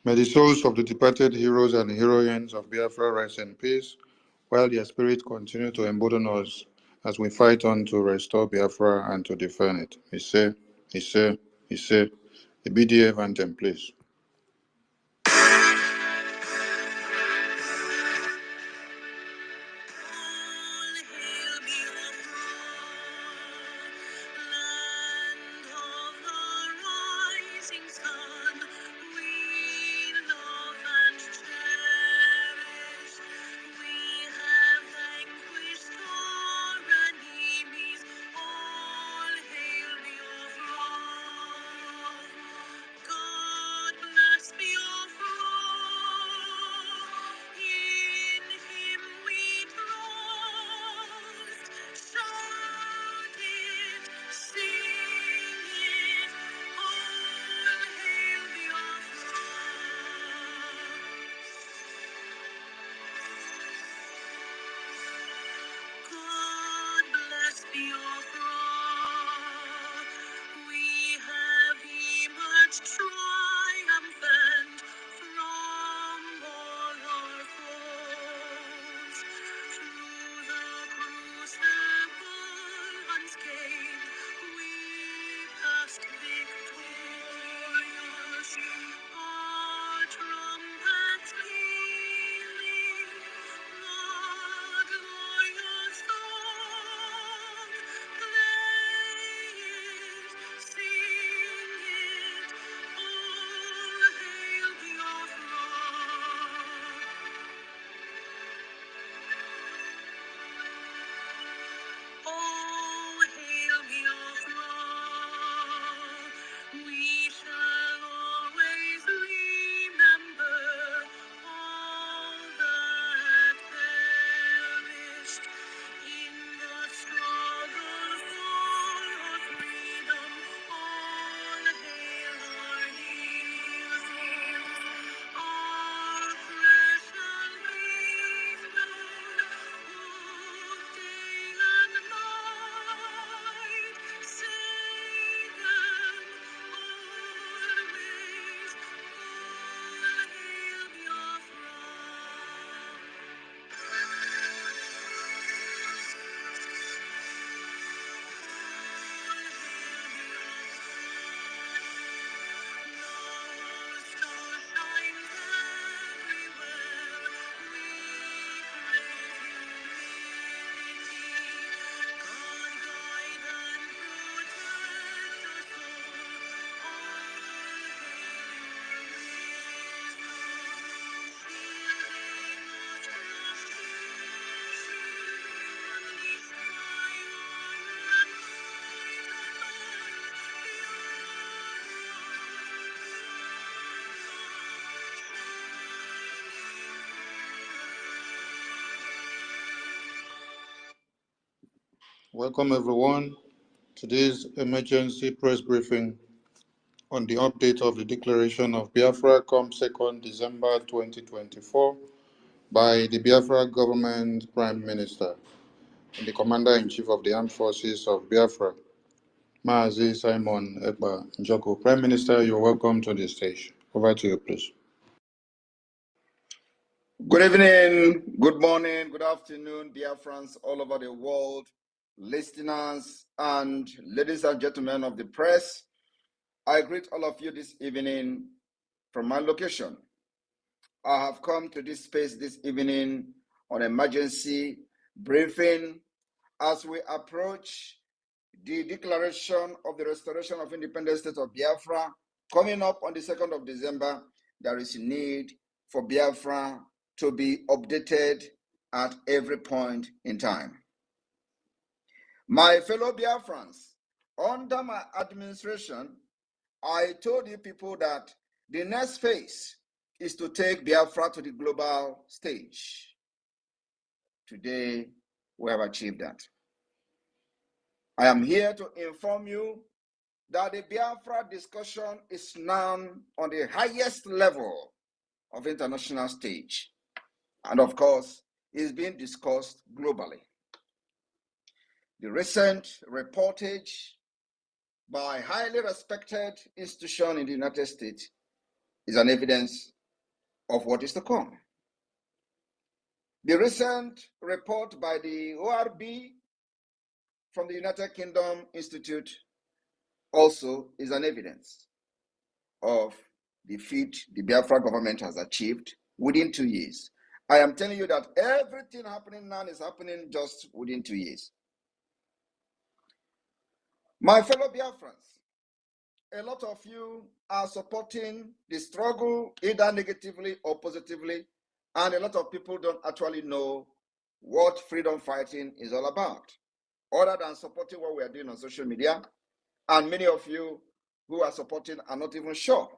May the souls of the departed heroes and heroines of Biafra rest in peace, while their spirit continue to embolden us as we fight on to restore Biafra and to defend it. Ise, Ise, Ise. The BDF anthem, please. Welcome everyone to this emergency press briefing on the update of the declaration of Biafra come 2nd December 2024 by the Biafra government Prime Minister and the Commander-in-Chief of the Armed Forces of Biafra, Mazi Simon Ekpa Njoko. Prime Minister, you're welcome to the stage. Over to you, please. Good evening, good morning, good afternoon, Biafrans all over the world, listeners, and ladies and gentlemen of the press. I greet all of you this evening from my location. I have come to this space this evening on emergency briefing as we approach the declaration of the restoration of independent state of Biafra coming up on the 2nd of December. There is a need for Biafra to be updated at every point in time. My fellow Biafrans, under my administration, I told you people that the next phase is to take Biafra to the global stage. Today, we have achieved that. I am here to inform you that the Biafra discussion is now on the highest level of international stage. And of course, is being discussed globally. The recent reportage by highly respected institution in the United States is an evidence of what is to come. The recent report by the ORB from the United Kingdom Institute also is an evidence of the feat the Biafra government has achieved within 2 years. I am telling you that everything happening now is happening just within 2 years. My fellow Biafrans, a lot of you are supporting the struggle either negatively or positively, and a lot of people don't actually know what freedom fighting is all about, other than supporting what we are doing on social media, and many of you who are supporting are not even sure.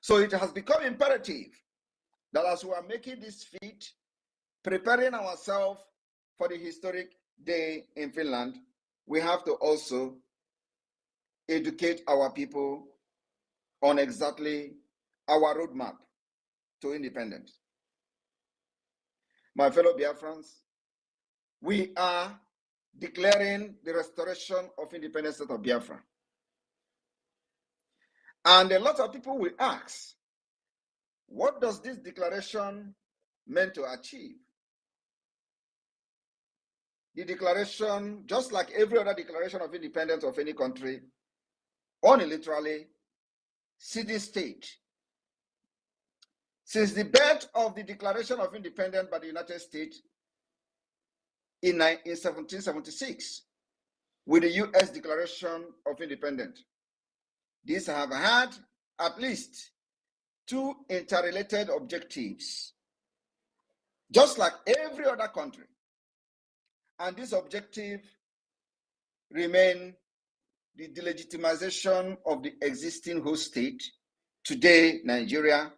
So it has become imperative that as we are making this feat, preparing ourselves for the historic day in Finland, we have to also educate our people on exactly our roadmap to independence. My fellow Biafrans, we are declaring the restoration of independent state of Biafra. And a lot of people will ask, what does this declaration mean to achieve? The declaration, just like every other declaration of independence of any country, unilaterally ceding state. Since the birth of the Declaration of Independence by the United States in 1776, with the U.S. Declaration of Independence, these have had at least two interrelated objectives, just like every other country. And this objective remain the delegitimization of the existing host state, today Nigeria,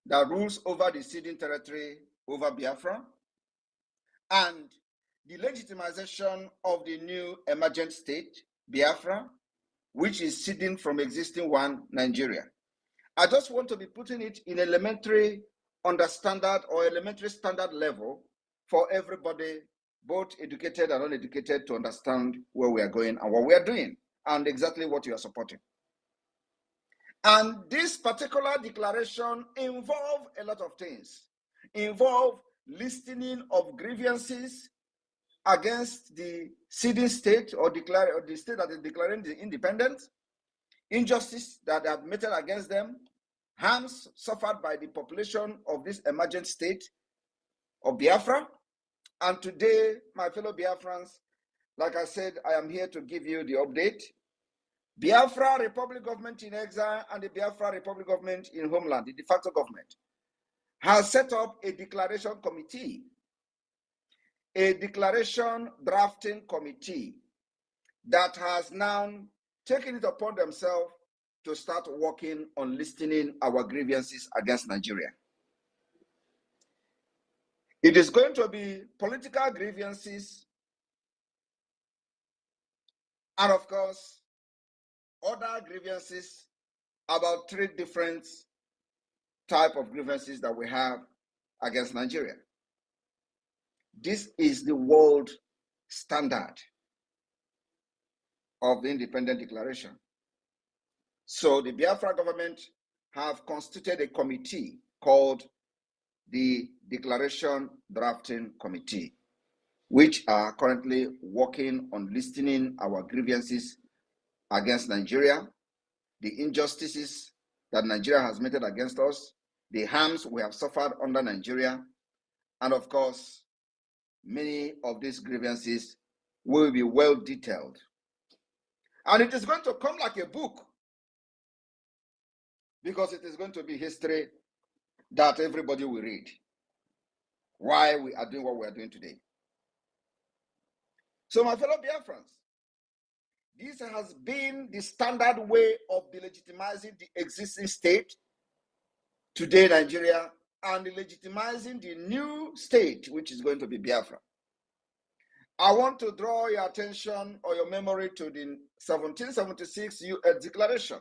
that rules over the ceding territory over Biafra, and the legitimization of the new emergent state, Biafra, which is ceding from existing one, Nigeria. I just want to be putting it in elementary understanding or elementary standard level for everybody, both educated and uneducated, to understand where we are going and what we are doing and exactly what you are supporting. And this particular declaration involves a lot of things. Involve listening of grievances against the ceding state or the state that is declaring the independence, injustice that are meted against them, harms suffered by the population of this emergent state of Biafra. And today, my fellow Biafrans, like I said, I am here to give you the update. Biafra Republic government in exile and the Biafra Republic government in homeland, the de facto government, has set up a declaration committee, a declaration drafting committee that has now taken it upon themselves to start working on listening our grievances against Nigeria. It is going to be political grievances and, of course, other grievances, about 3 different types of grievances that we have against Nigeria. This is the world standard of the independent declaration. So the Biafra government have constituted a committee called the Declaration Drafting Committee, which are currently working on listening our grievances against Nigeria, the injustices that Nigeria has meted against us, the harms we have suffered under Nigeria, and of course, many of these grievances will be well detailed. And it is going to come like a book, because it is going to be history that everybody will read, why we are doing what we are doing today. So my fellow Biafrans, this has been the standard way of delegitimizing the existing state, today Nigeria, and legitimizing the new state, which is going to be Biafra. I want to draw your attention or your memory to the 1776 U.S. Declaration.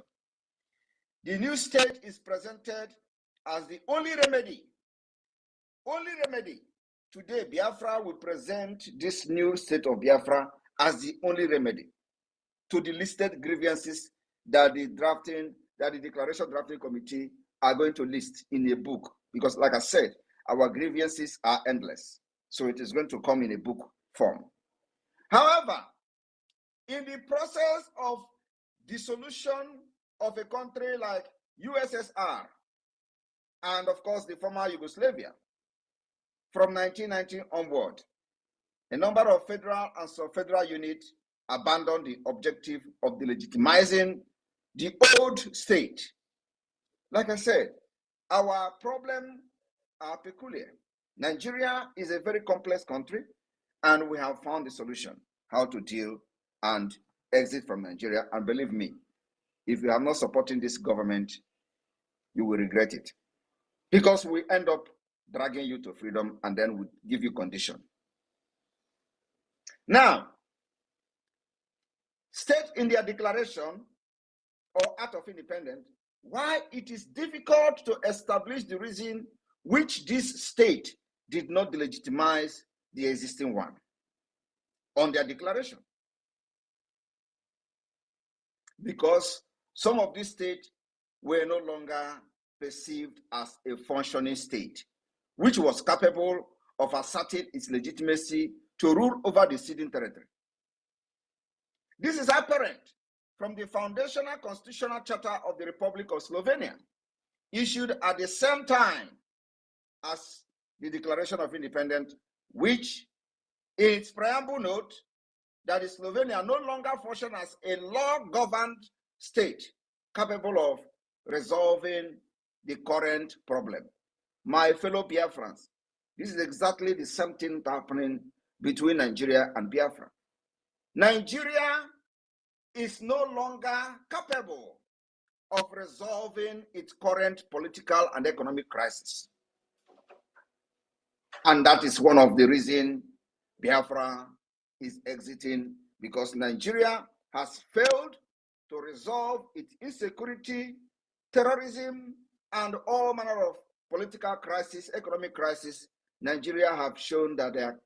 The new state is presented as the only remedy. Only remedy. Today, Biafra will present this new state of Biafra as the only remedy to the listed grievances that the Declaration Drafting Committee are going to list in a book, because like I said, our grievances are endless. So it is going to come in a book form. However, in the process of dissolution of a country like USSR, and of course the former Yugoslavia, from 1990 onward, a number of federal and sub-federal units abandoned the objective of delegitimizing the old state. Like I said, our problems are peculiar. Nigeria is a very complex country, and we have found the solution, how to deal and exit from Nigeria. And believe me, if you are not supporting this government, you will regret it, because we end up dragging you to freedom and then we give you condition. Now, state in their declaration or Act of Independence why it is difficult to establish the reason which this state did not delegitimize the existing one on their declaration. Because some of these states were no longer perceived as a functioning state, which was capable of asserting its legitimacy to rule over the ceding territory. This is apparent from the foundational constitutional charter of the Republic of Slovenia, issued at the same time as the Declaration of Independence, which in its preamble note that Slovenia no longer functions as a law-governed state capable of resolving the current problem. My fellow Biafrans, this is exactly the same thing happening between Nigeria and Biafra. Nigeria is no longer capable of resolving its current political and economic crisis. And that is one of the reasons Biafra is exiting, because Nigeria has failed to resolve its insecurity, terrorism, and all manner of political crisis, economic crisis. Nigeria have shown that they are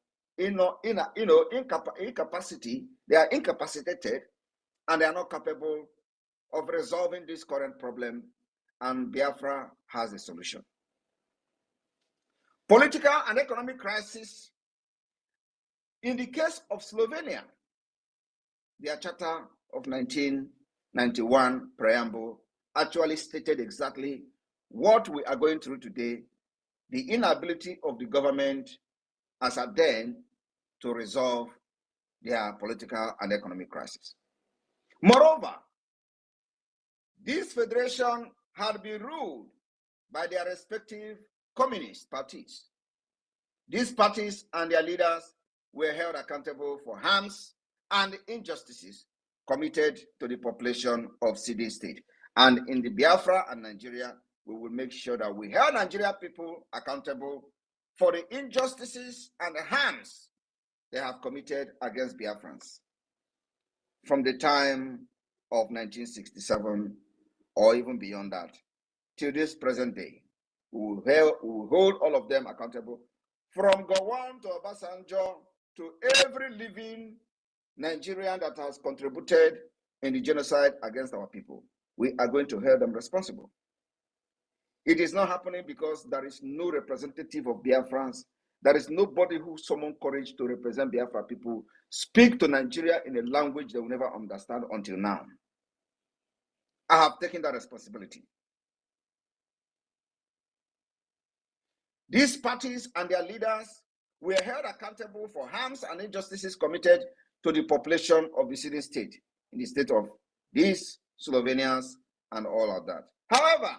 incapacity, they are incapacitated, and they are not capable of resolving this current problem, and Biafra has a solution. Political and economic crisis. In the case of Slovenia, their Charter of 1991 preamble actually stated exactly what we are going through today, the inability of the government as at then to resolve their political and economic crisis. Moreover, this federation had been ruled by their respective communist parties. These parties and their leaders were held accountable for harms and injustices committed to the population of city state. And in the Biafra and Nigeria, we will make sure that we hold Nigeria people accountable for the injustices and the harms they have committed against Biafrans from the time of 1967 or even beyond that till this present day. We will hold all of them accountable, from Gowon to Obasanjo to every living Nigerian that has contributed in the genocide against our people. We are going to hold them responsible. It is not happening because there is no representative of Biafrans. There is nobody who summoned courage to represent Biafra people, speak to Nigeria in a language they will never understand until now. I have taken that responsibility. These parties and their leaders were held accountable for harms and injustices committed to the population of the city state, in the state of these Slovenians and all of that. However,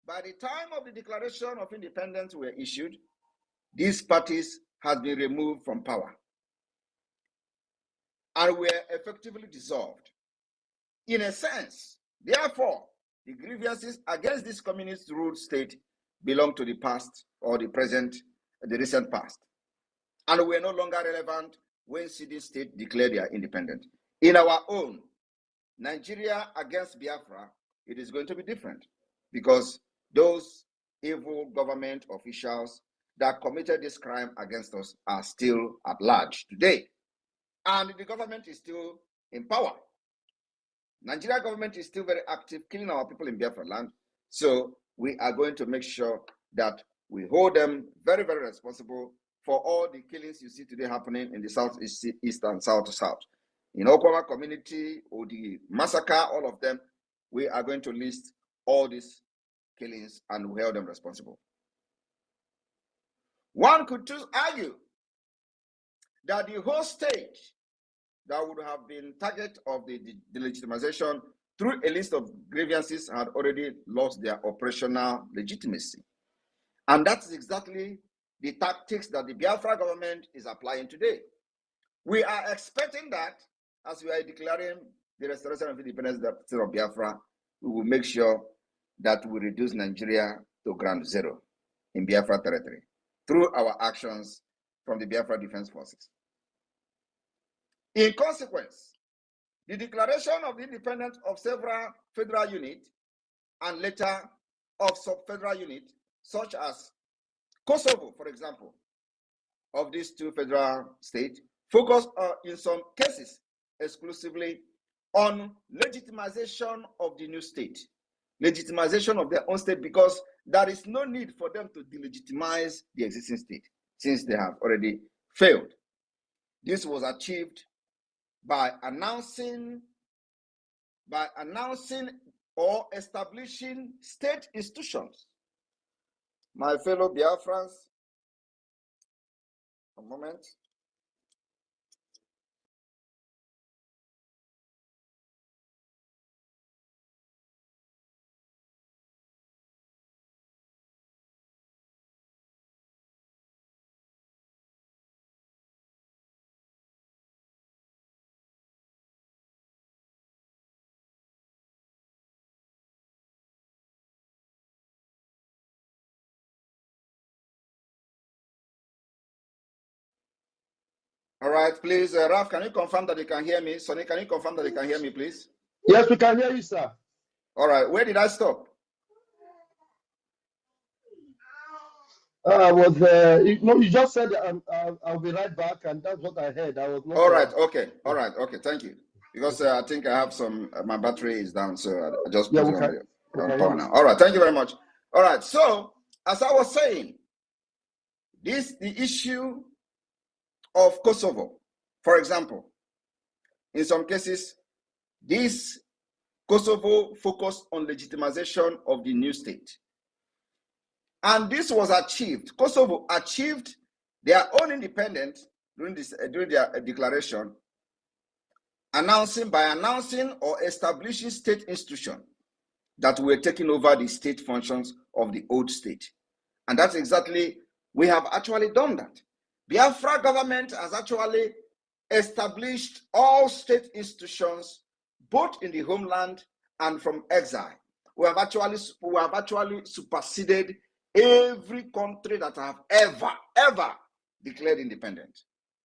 by the time of the Declaration of Independence were issued, these parties had been removed from power and were effectively dissolved. In a sense, therefore, the grievances against this communist ruled state belong to the past or the present, the recent past, and were no longer relevant when city state declared their independence. In our own Nigeria against Biafra, it is going to be different, because those evil government officials that committed this crime against us are still at large today, and the government is still in power. Nigeria government is still very active, killing our people in Biafra land. So we are going to make sure that we hold them very, very responsible for all the killings you see today happening in the southeast, east, and south to south. In Okoma community, or the massacre, all of them, we are going to list all these killings and we hold them responsible. One could just argue that the whole state that would have been target of the delegitimization through a list of grievances had already lost their operational legitimacy. And that's exactly the tactics that the Biafra government is applying today. We are expecting that as we are declaring the restoration of independence of Biafra, we will make sure that we reduce Nigeria to ground zero in Biafra territory through our actions from the Biafra Defense Forces. In consequence, the declaration of the independence of several federal units and later of sub-federal units, such as Kosovo, for example, of these two federal states, focus in some cases exclusively on legitimization of the new state, legitimization of their own state, because there is no need for them to delegitimize the existing state since they have already failed. This was achieved by announcing or establishing state institutions. My fellow Biafrans, a moment. All right, please, Ralph, can you confirm that you can hear me? Sonny, can you confirm that you can hear me, please? Yes, we can hear you, sir. All right, where did I stop? You just said I'll be right back, and that's what I heard. I was not. All right, okay, all right, okay, thank you. Because I think I have some, my battery is down, so I just put it on power now. All right, thank you very much. All right, so as I was saying, the issue of Kosovo, for example, in some cases, this Kosovo focused on legitimization of the new state. And this was achieved. Kosovo achieved their own independence during their declaration, by announcing or establishing state institutions that were taking over the state functions of the old state. And that's exactly, we have actually done that. Biafra government has actually established all state institutions, both in the homeland and from exile. We have actually superseded every country that have ever declared independent.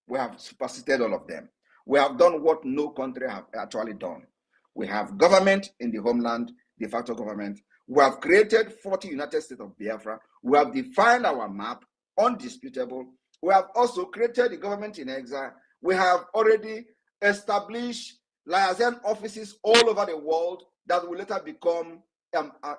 We have superseded all of them. We have done what no country have actually done. We have government in the homeland, de facto government. We have created 40 United States of Biafra. We have defined our map, undisputable. We have also created the government in exile. We have already established liaison offices all over the world that will later become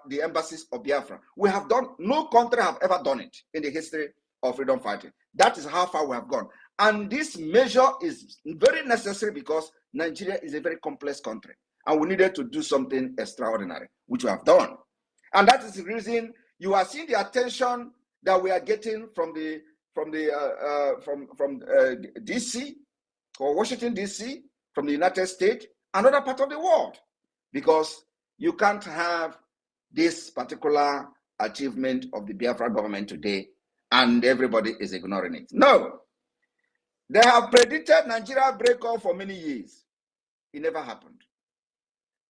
the embassies of Biafra. We have done, no country have ever done it in the history of freedom fighting. That is how far we have gone. And this measure is very necessary because Nigeria is a very complex country and we needed to do something extraordinary, which we have done. And that is the reason you are seeing the attention that we are getting from DC or Washington, DC, from the United States, and other part of the world, because you can't have this particular achievement of the Biafra government today and everybody is ignoring it. No. They have predicted Nigeria breakup for many years. It never happened.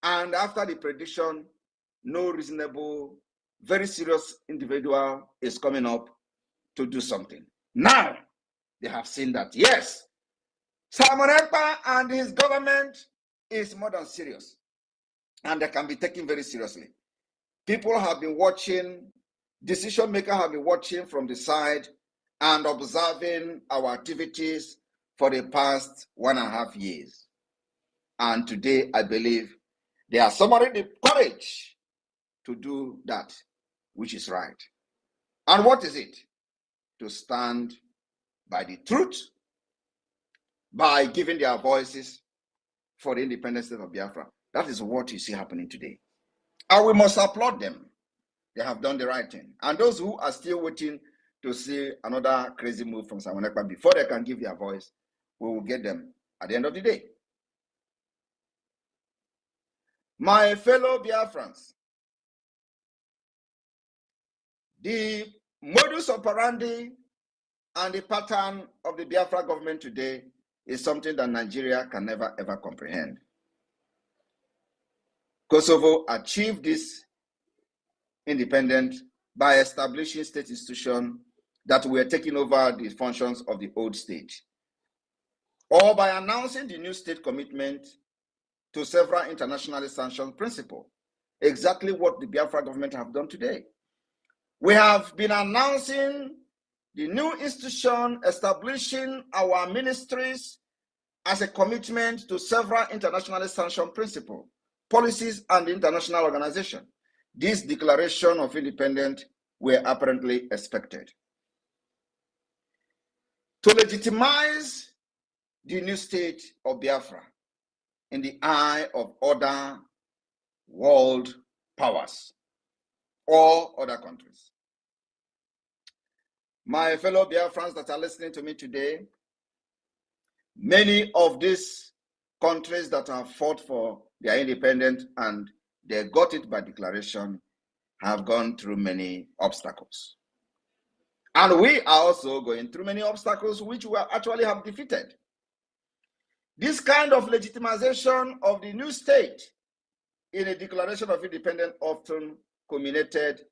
And after the prediction, no reasonable, very serious individual is coming up to do something. Now, they have seen that, yes, Simon Ekpa and his government is more than serious. And they can be taken very seriously. People have been watching, decision makers have been watching from the side and observing our activities for the past 1.5 years. And today, I believe They are summoning the courage to do that which is right. And what is it? To stand by the truth, by giving their voices for the independent state of Biafra. That is what you see happening today. And we must applaud them. They have done the right thing. And those who are still waiting to see another crazy move from Simon Ekpa before they can give their voice, we will get them at the end of the day. My fellow Biafrans, the modus operandi and the pattern of the Biafra government today is something that Nigeria can never ever comprehend. Kosovo achieved this independence by establishing state institutions that were taking over the functions of the old state, or by announcing the new state commitment to several internationally sanctioned principles. Exactly what the Biafra government have done today. We have been announcing the new institution, establishing our ministries as a commitment to several internationally sanctioned principles, policies, and international organizations. This declaration of independence were apparently expected to legitimize the new state of Biafra in the eye of other world powers or other countries. My fellow Biafrans that are listening to me today, many of these countries that have fought for their independence and they got it by declaration have gone through many obstacles. And we are also going through many obstacles which we actually have defeated. This kind of legitimization of the new state in a declaration of independence often culminated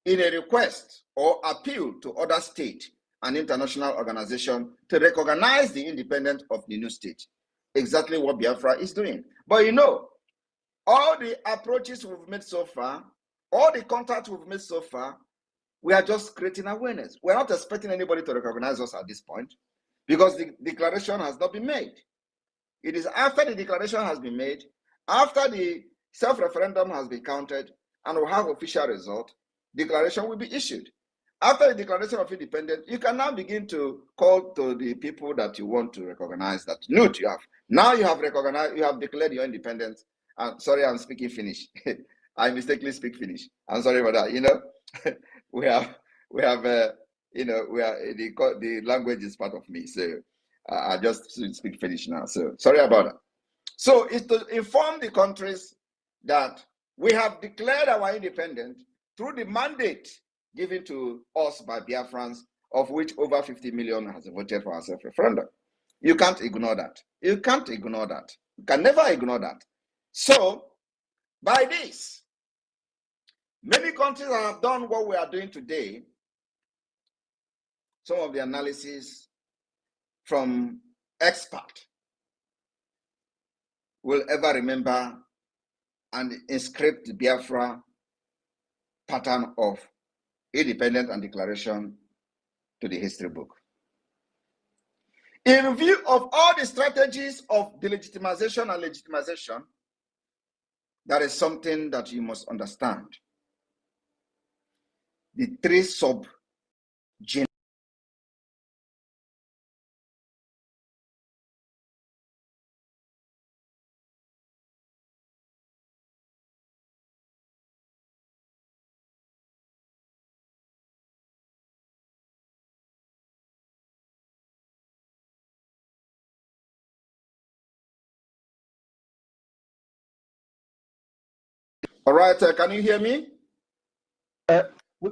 in a request or appeal to other states and international organizations to recognize the independence of the new state. Exactly what Biafra is doing. But you know, all the approaches we've made so far, all the contacts we've made so far, we are just creating awareness. We're not expecting anybody to recognize us at this point because the declaration has not been made. It is after the declaration has been made, after the self-referendum has been counted, and we'll have official result, declaration will be issued. After the declaration of independence, you can now begin to call to the people that you want to recognize that. Note you have. Now you have recognized, you have declared your independence. I'm sorry, I'm speaking Finnish. I mistakenly speak Finnish. I'm sorry about that. You know, we have, you know, the language is part of me. So I just speak Finnish now. So sorry about that. So it's to inform the countries that we have declared our independence through the mandate given to us by Biafrans, of which over 50 million has voted for our self-referendum. You can't ignore that. You can't ignore that. You can never ignore that. So, by this, many countries have done what we are doing today. Some of the analysis from experts will ever remember and inscribe the Biafra pattern of independence and declaration to the history book. In view of all the strategies of delegitimization and legitimization, that is something that you must understand. The three sub-genera. All right, can you hear me? I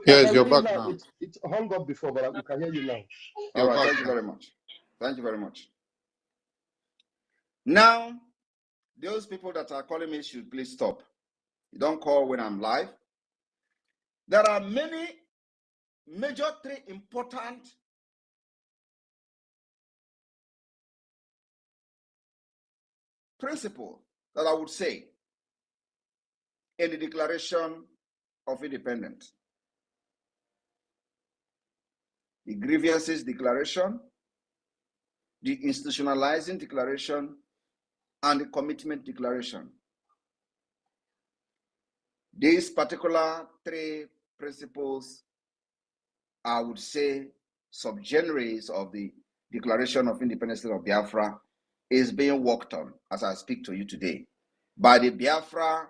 Yes, can you're hear you back now. now. It's hung up before, but we can hear you now. All right, thank you very much. Thank you very much. Now, those people that are calling me should please stop. You don't call when I'm live. There are many major three important principles that I would say in the Declaration of Independence. The grievances declaration, the institutionalizing declaration, and the commitment declaration. These particular three principles, I would say, subgenres of the Declaration of Independence of Biafra is being worked on as I speak to you today by the Biafra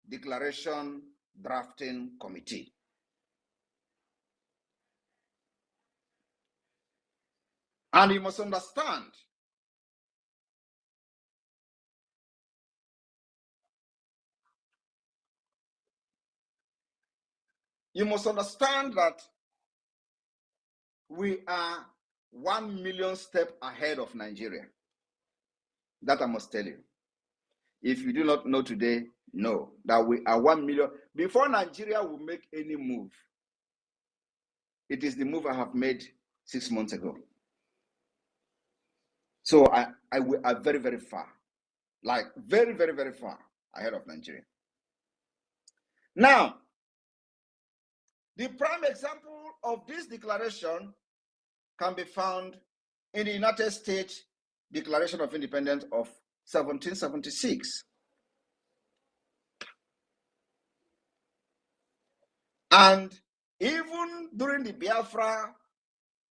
Declaration Drafting Committee. And you must understand that we are 1 million steps ahead of Nigeria. That I must tell you. If you do not know today, know that we are 1 million. Before Nigeria will make any move, it is the move I have made 6 months ago. So we are very, very far, like very, very, very far ahead of Nigeria. Now, the prime example of this declaration can be found in the United States Declaration of Independence of 1776. And even during the Biafra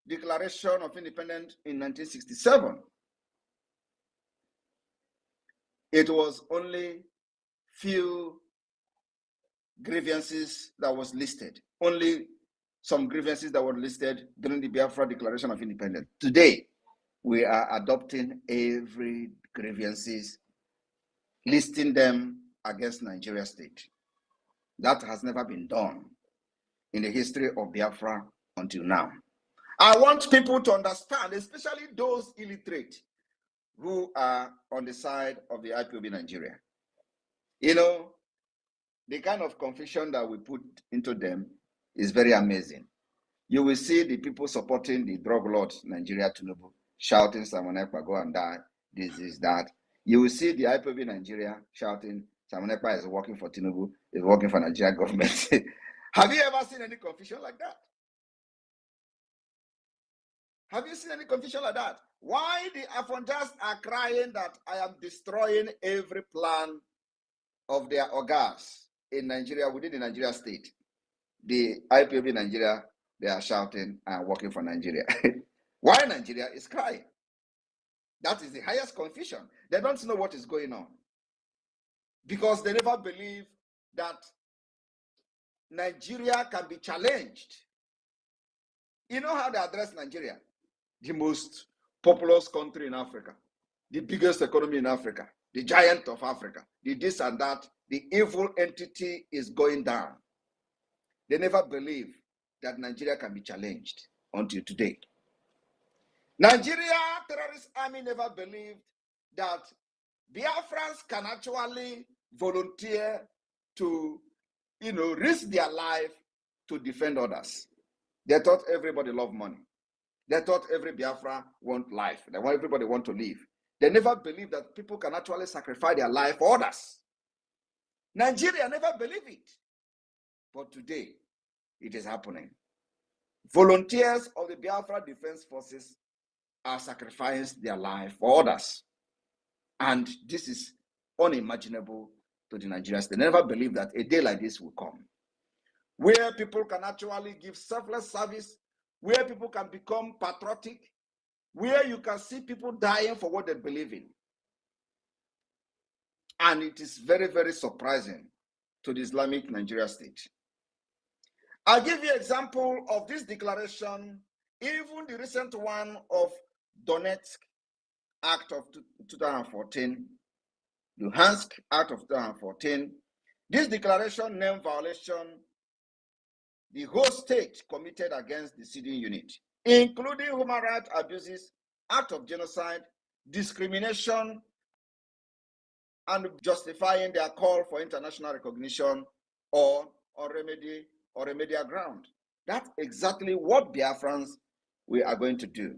Declaration of Independence in 1967, it was only few grievances that was listed. Only some grievances that were listed during the Biafra Declaration of Independence. Today, we are adopting every grievances, listing them against Nigeria state. That has never been done in the history of Biafra until now. I want people to understand, especially those illiterate who are on the side of the IPOB Nigeria. You know, the kind of confusion that we put into them is very amazing. You will see the people supporting the drug lord Nigeria Tinubu shouting, Simon Ekpa, go and die, this is that. You will see the IPOB Nigeria shouting, Simon Ekpa is working for Tinubu, is working for Nigeria government. Have you ever seen any confusion like that? Have you seen any confusion like that? Why the Afonjas are crying that I am destroying every plan of their ogas in Nigeria, within the Nigeria state? The IPOB Nigeria, they are shouting and working for Nigeria. Why Nigeria is crying? That is the highest confusion. They don't know what is going on. Because they never believe that Nigeria can be challenged. You know how they address Nigeria? The most populous country in Africa, the biggest economy in Africa, the giant of Africa, the this and that, the evil entity is going down. They never believe that Nigeria can be challenged until today. Nigeria terrorist army never believed that Biafrans can actually volunteer to, risk their life to defend others. They thought everybody loved money. They thought every Biafra want life. Everybody want to live. They never believed that people can actually sacrifice their life for others. Nigeria never believed it. But today, it is happening. Volunteers of the Biafra Defense Forces are sacrificing their life for others. And this is unimaginable to the Nigerians. They never believed that a day like this will come, where people can actually give selfless service, where people can become patriotic, where you can see people dying for what they believe in. And it is very, very surprising to the Islamic Nigeria state. I'll give you an example of this declaration, even the recent one of Donetsk Act of 2014, Luhansk Act of 2014. This declaration named violation the whole state committed against the sitting unit, including human rights abuses, act of genocide, discrimination, and justifying their call for international recognition or remedial ground. That's exactly what Biafrans we are going to do.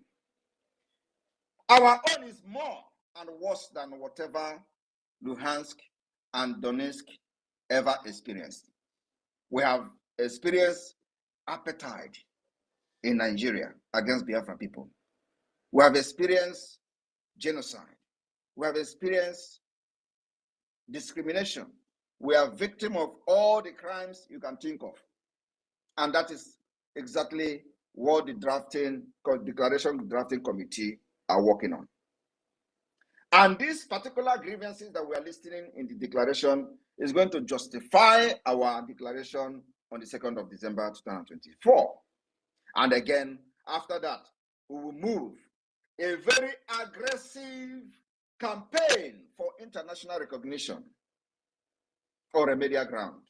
Our own is more and worse than whatever Luhansk and Donetsk ever experienced. We have experienced apartheid in Nigeria against Biafra people. We have experienced genocide. We have experienced discrimination We are victim of all the crimes you can think of. And that is exactly what the declaration drafting committee are working on. And these particular grievances that we are listing in the declaration is going to justify our declaration on the 2nd of December 2024. And again, after that, we will move a very aggressive campaign for international recognition or a media ground.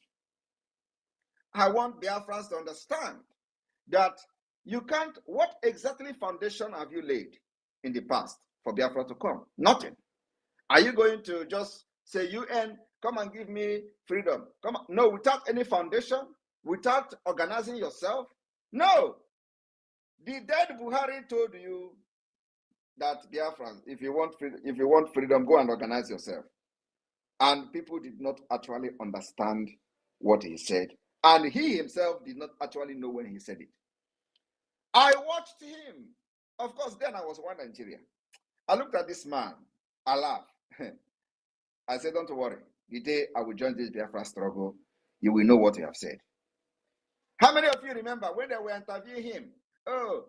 I want Biafrans to understand that you can't, what exactly foundation have you laid in the past for Biafra to come? Nothing. Are you going to just say, UN, come and give me freedom? Come on. No, without any foundation, without organizing yourself? No. The dead Buhari told you that Biafrans, if you want freedom, go and organize yourself. And people did not actually understand what he said. And he himself did not actually know when he said it. I watched him. Of course, then I was one Nigeria. I looked at this man. I laughed. I said, don't worry. The day I will join this Biafra struggle, you will know what you have said. How many of you remember when they were interviewing him? Oh,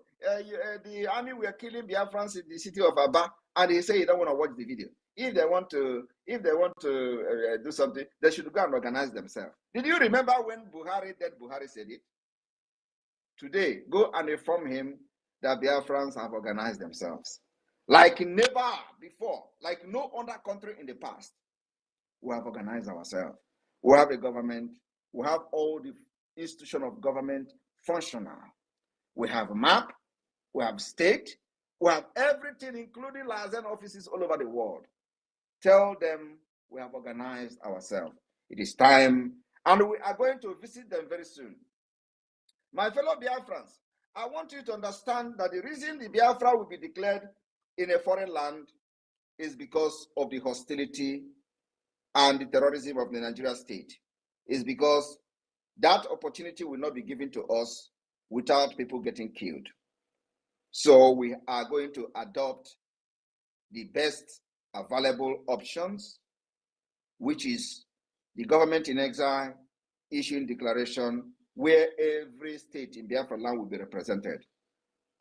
the army were killing Biafrans in the city of Aba, and he said he don't want to watch the video. If they want to do something, they should go and organize themselves. Did you remember when dead Buhari said it? Today, go and inform him that Biafrans have organized themselves. Like never before, like no other country in the past. We have organized ourselves. We have a government. We have all the institutions of government functional. We have a map. We have state. We have everything, including liaison offices all over the world. Tell them we have organized ourselves. It is time, and we are going to visit them very soon. My fellow Biafrans, I want you to understand that the reason the Biafra will be declared in a foreign land is because of the hostility and the terrorism of the Nigeria state. Is because that opportunity will not be given to us without people getting killed. So we are going to adopt the best available options, which is the government in exile issuing declaration where every state in Biafra land will be represented.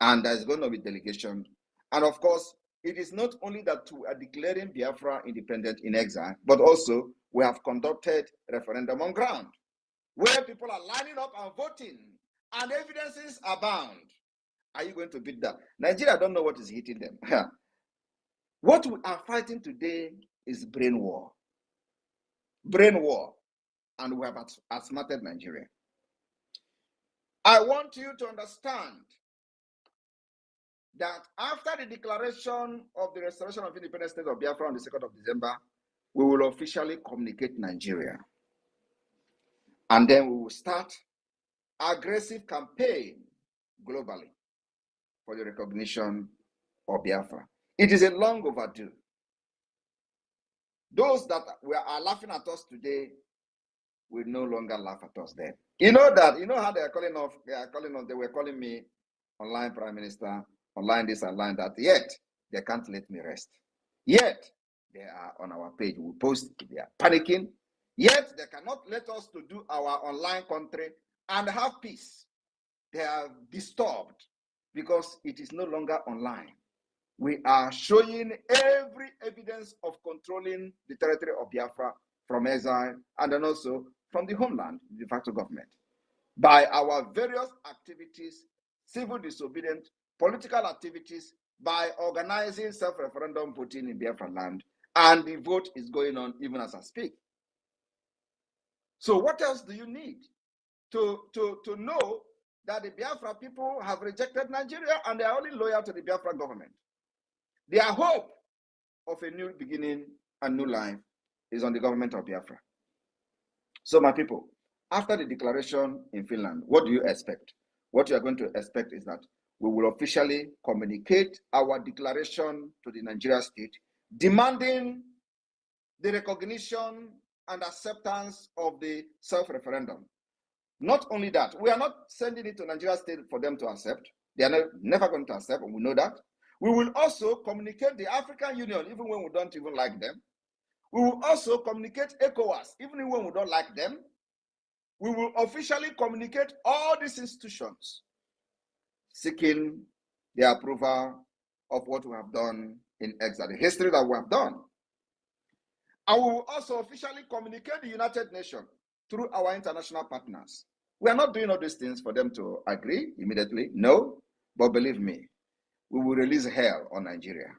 And there's going to be delegation. And of course, it is not only that we are declaring Biafra independent in exile, but also we have conducted referendum on ground where people are lining up and voting and evidences abound. Are you going to beat that? Nigeria don't know what is hitting them. What we are fighting today is brain war. Brain war. And we have outsmarted Nigeria. I want you to understand that after the declaration of the restoration of independent state of Biafra on the 2nd of December, we will officially communicate Nigeria. And then we will start aggressive campaign globally for the recognition of Biafra. It is a long overdue. Those that are laughing at us today will no longer laugh at us then. You know how they are calling off, they were calling me online prime minister, online this, online that, yet they can't let me rest. Yet they are on our page, we post, they are panicking, yet they cannot let us to do our online country and have peace. They are disturbed because it is no longer online. We are showing every evidence of controlling the territory of Biafra from exile and then also from the homeland, the de facto government, by our various activities, civil disobedience, political activities, by organizing self-referendum voting in Biafra land, and the vote is going on even as I speak. So what else do you need to know that the Biafra people have rejected Nigeria and they are only loyal to the Biafra government? Their hope of a new beginning and new life is on the government of Biafra. So my people, after the declaration in Finland, what do you expect? What you are going to expect is that we will officially communicate our declaration to the Nigeria state, demanding the recognition and acceptance of the self-referendum. Not only that, we are not sending it to Nigeria state for them to accept. They are never going to accept, and we know that. We will also communicate the African Union, even when we don't even like them. We will also communicate ECOWAS, even when we don't like them. We will officially communicate all these institutions seeking the approval of what we have done in exile, the history that we have done. And we will also officially communicate the United Nations through our international partners. We are not doing all these things for them to agree immediately, no, but believe me, we will release hell on Nigeria.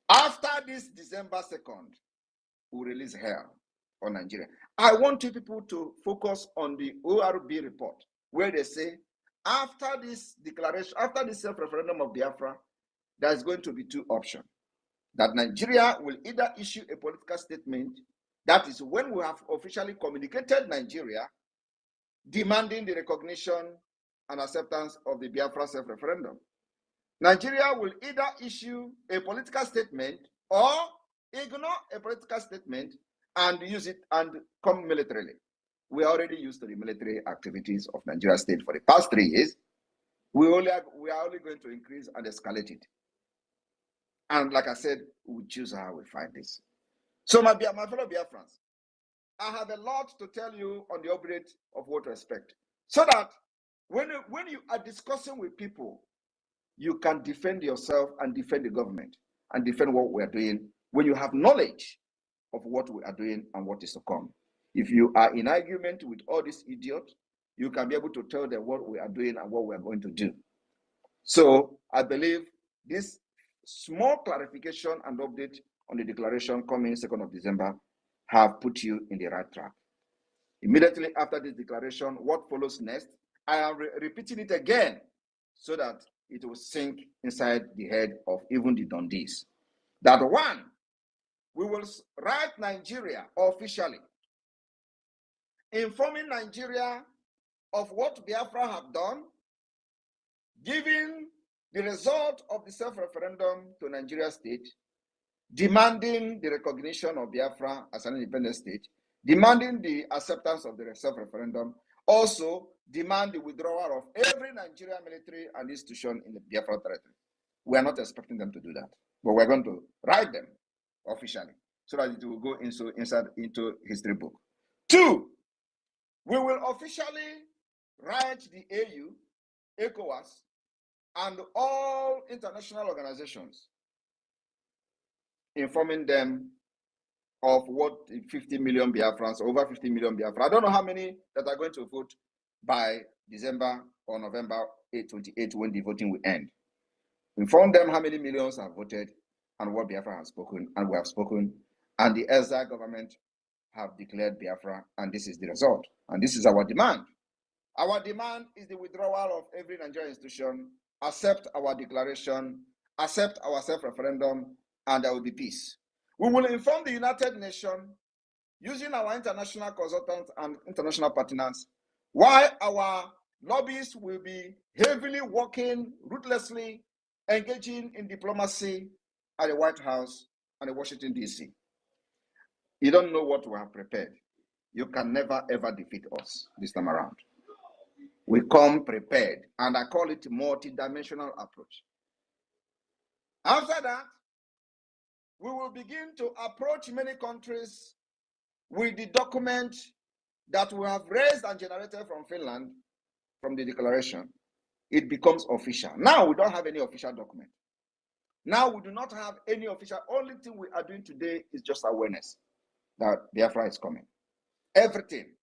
After this December 2nd, we will release hell on Nigeria. I want you people to focus on the ORB report, where they say, after this declaration, after this self-referendum of Biafra, there's going to be two options. That Nigeria will either issue a political statement, that is when we have officially communicated Nigeria, demanding the recognition and acceptance of the Biafra self-referendum. Nigeria will either issue a political statement or ignore a political statement and use it and come militarily. We are already used to the military activities of Nigeria state for the past 3 years. We are only going to increase and escalate it. And like I said, we'll choose how we find this. So my fellow Biafrans, I have a lot to tell you on the update of what to expect. So that when you are discussing with people, you can defend yourself and defend the government and defend what we are doing when you have knowledge of what we are doing and what is to come. If you are in argument with all these idiots, you can be able to tell them what we are doing and what we are going to do. So I believe this small clarification and update on the declaration coming 2nd of December have put you in the right track. Immediately after this declaration, what follows next? I am repeating it again so that it will sink inside the head of even the Dundees. That one, we will write Nigeria officially, informing Nigeria of what Biafra have done, giving the result of the self-referendum to Nigeria state, demanding the recognition of Biafra as an independent state, demanding the acceptance of the self-referendum, also demand the withdrawal of every Nigerian military and institution in the Biafra territory. We are not expecting them to do that, but we're going to write them officially so that it will go into history book. 2, we will officially write the AU, ECOWAS, and all international organizations, informing them of what 50 million Biafrans, over 50 million Biafrans. I don't know how many that are going to vote by December or November 8, 28 when the voting will end. Inform them how many millions have voted and what Biafra has spoken, and we have spoken, and the exile government have declared Biafra, and this is the result. And this is our demand. Our demand is the withdrawal of every Nigerian institution, accept our declaration, accept our self-referendum, and there will be peace. We will inform the United Nations using our international consultants and international partners why our lobbyists will be heavily working, ruthlessly engaging in diplomacy at the White House and in Washington, D.C. You don't know what we have prepared. You can never, ever defeat us this time around. We come prepared, and I call it multi-dimensional approach. After that, we will begin to approach many countries with the document that we have raised and generated from Finland, from the declaration. It becomes official. Now we don't have any official document. Now we do not have any official. Only thing we are doing today is just awareness that Biafra is coming. Everything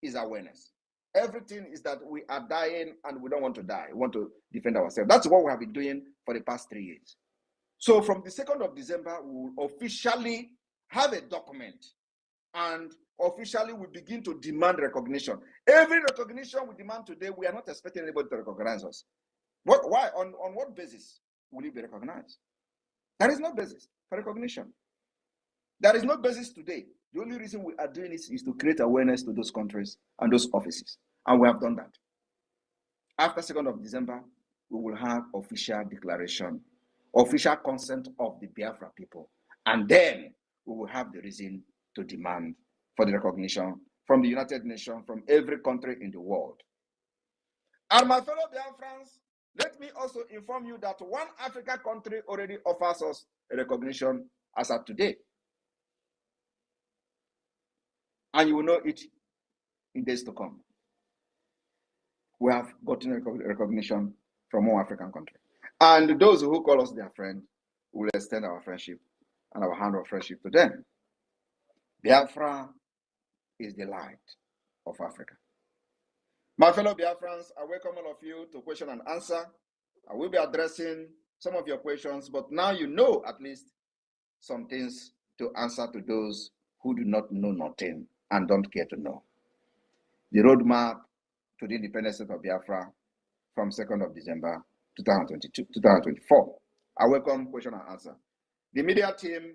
is awareness. Everything is that we are dying and we don't want to die. We want to defend ourselves. That's what we have been doing for the past 3 years. So from the 2nd of December, we will officially have a document and officially we begin to demand recognition. Every recognition we demand today, we are not expecting anybody to recognize us. Why? On what basis will you be recognized? There is no basis for recognition. There is no basis today. The only reason we are doing this is to create awareness to those countries and those offices. And we have done that. After 2nd of December, we will have official declaration, official consent of the Biafra people. And then we will have the reason to demand for the recognition from the United Nations, from every country in the world. And my fellow Biafrans, let me also inform you that one African country already offers us a recognition as of today. And you will know it in days to come. We have gotten recognition from all African countries. And those who call us their friend, will extend our friendship and our hand of friendship to them. Biafra is the light of Africa. My fellow Biafrans, I welcome all of you to question and answer. I will be addressing some of your questions, but now you know at least some things to answer to those who do not know nothing and don't care to know. The roadmap to the independent state of Biafra from 2nd of December 2024. I welcome question and answer. The media team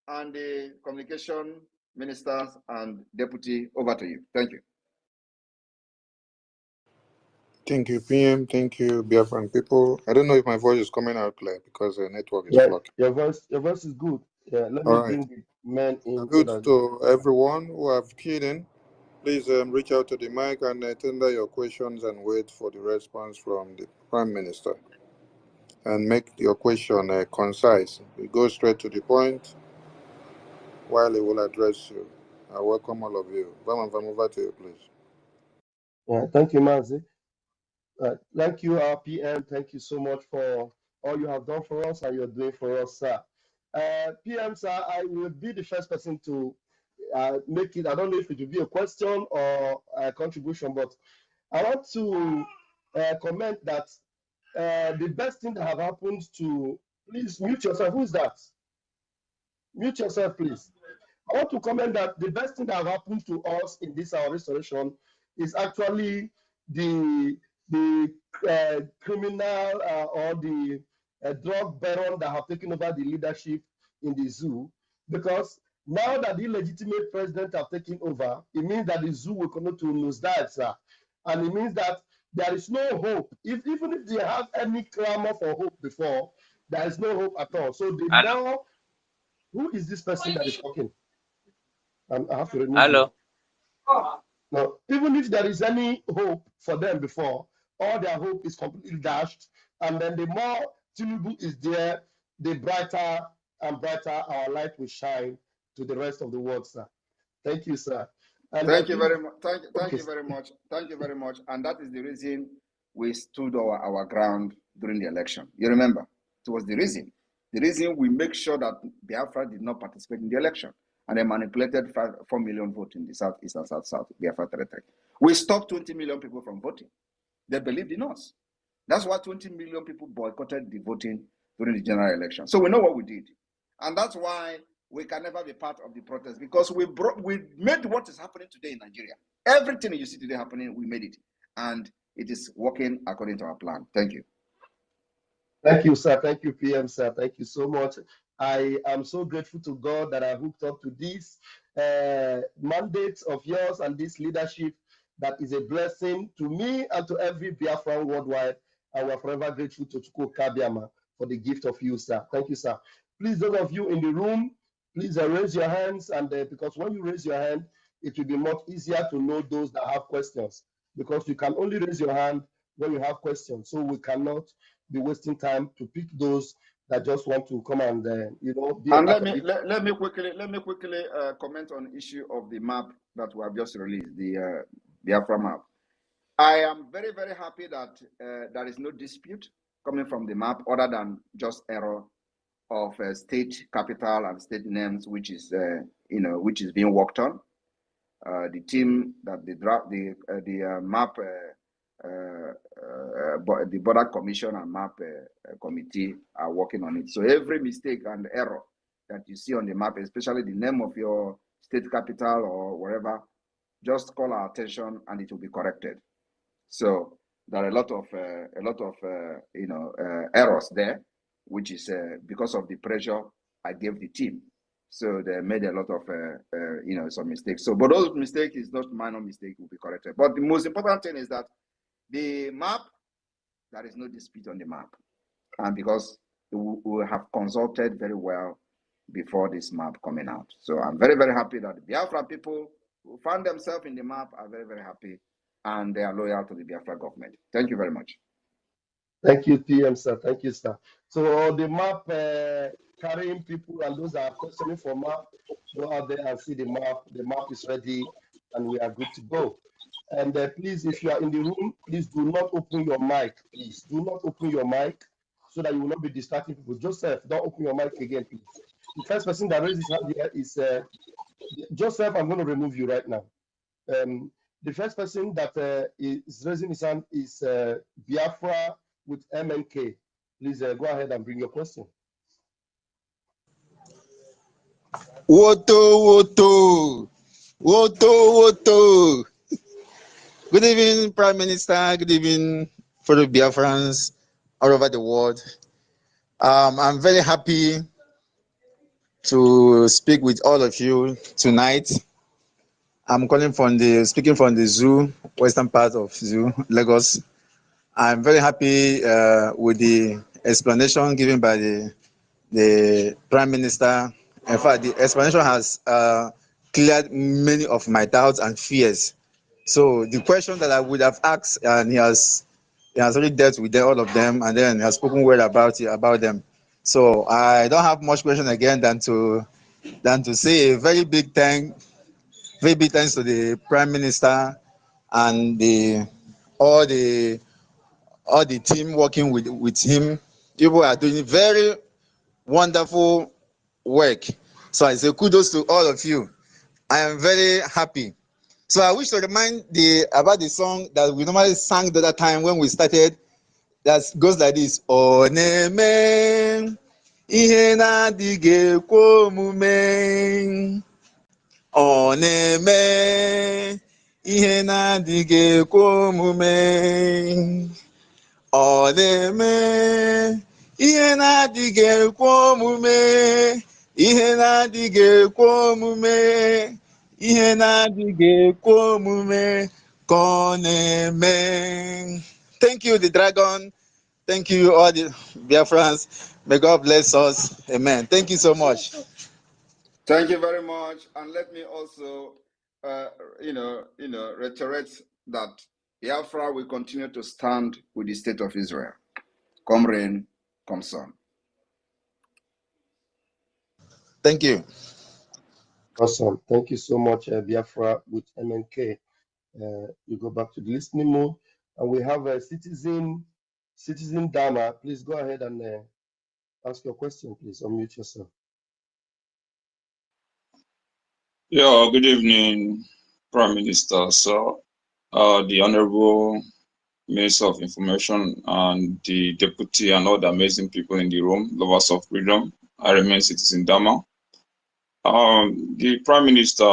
and the communication ministers and deputy, over to you. Thank you. Thank you, PM. Thank you, Biafran people. I don't know if my voice is coming out clear because the network is flocking. Your voice is good. Yeah, let me bring the men in. Good to everyone who have keyed in. Please reach out to the mic and tender your questions and wait for the response from the Prime Minister. And make your question concise. We go straight to the point while he will address you. I welcome all of you. Vamos, over to you, please. Yeah, thank you, Mazi. Thank you, our PM. Thank you so much for all you have done for us and you're doing for us, sir. PM, sir, I will be the first person to make it. I don't know if it will be a question or a contribution, but I want to comment that the best thing that have happened to, please mute yourself. Who is that? Mute yourself, please. I want to comment that the best thing that have happened to us in this our restoration is actually the criminal or the drug baron that have taken over the leadership in the zoo, because now that the illegitimate president have taken over, it means that the zoo will continue to nosedive, sir. And it means that there is no hope. Even if they have any clamor for hope before, there is no hope at all. So they now, who is this person that is talking? I have to remove Hello. Now, even if there is any hope for them before, all their hope is completely dashed. And then the more Tinubu is there, the brighter and brighter our light will shine to the rest of the world, sir. Thank you, sir. And thank you very much. Thank you very much. Thank you very much. And that is the reason we stood our ground during the election. You remember, it was the reason. The reason we make sure that Biafra did not participate in the election. And they manipulated 4 million votes in the Southeast and South Biafra territory. We stopped 20 million people from voting. They believed in us. That's why 20 million people boycotted the voting during the general election. So we know what we did. And that's why we can never be part of the protest, because we made what is happening today in Nigeria. Everything you see today happening, we made it. And it is working according to our plan. Thank you. Thank you, sir. Thank you, PM, sir. Thank you so much. I am so grateful to God that I hooked up to this mandate of yours and this leadership that is a blessing to me and to every Biafran worldwide. And we're forever grateful to Chukwuka Kabiama for the gift of you, sir. Thank you, sir. Please, those of you in the room, please raise your hands. And because when you raise your hand, it will be much easier to know those that have questions, because you can only raise your hand when you have questions. So we cannot be wasting time to pick those that just want to come and be and let me quickly comment on the issue of the map that we have just released, the Biafra map. I am very, very happy that there is no dispute coming from the map other than just error of state capital and state names, which is which is being worked on. The team that the map, the border commission and map committee are working on it. So every mistake and error that you see on the map, especially the name of your state capital or wherever, just call our attention and it will be corrected. So there are a lot of errors there, which is because of the pressure I gave the team. So they made a lot of some mistakes. So, but those mistakes is not minor mistake, will be corrected. But the most important thing is that the map, there is no dispute on the map, and because we have consulted very well before this map coming out. So I'm very, very happy that the Biafra people who found themselves in the map are very, very happy, and they are loyal to the Biafra government. Thank you very much. Thank you, PM, sir. Thank you, sir. So the map carrying people and those that are questioning for map, go out there and see the map. The map is ready and we are good to go. And please, if you are in the room, please do not open your mic. Please do not open your mic so that you will not be distracting people. Joseph, don't open your mic again, please. The first person that raises his hand here is Joseph. I'm going to remove you right now. The first person that is raising his hand is Biafra with MNK. Please go ahead and bring your question. Woto. Good evening, Prime Minister. Good evening, fellow Biafrans all over the world. I'm very happy to speak with all of you tonight. I'm speaking from the zoo, western part of zoo, Lagos. I'm very happy with the explanation given by the Prime Minister. In fact, the explanation has cleared many of my doubts and fears. So the question that I would have asked, and he has already dealt with all of them, and then he has spoken well about them. So I don't have much question again than to say a very big thanks to the Prime Minister and all the team working with him. People are doing very wonderful work. So I say kudos to all of you. I am very happy. So I wish to remind about the song that we normally sang the other time when we started. That goes like this: Oneme ihe na-adịghị ekwe omume. Oneme ihe na-adịghị ekwe omume. Oneme ihe na-adịghị ekwe omume. Ihe na-adịghị ekwe omume. Ihe na-adịghị ekwe omume ka ọ na-eme. Thank you, the dragon. Thank you, all the Biafrans. May God bless us. Amen. Thank you so much. Thank you very much. And let me also, reiterate that Biafra will continue to stand with the state of Israel. Come rain, come sun. Thank you. Awesome. Thank you so much, Biafra with MNK. You go back to the listening mode, and we have a citizen Dama. Please go ahead and ask your question. Please unmute yourself. Yeah, good evening, Prime Minister. So, the Honorable Minister of Information and the Deputy and all the amazing people in the room, lovers of freedom. I remain Citizen Dama. The Prime Minister,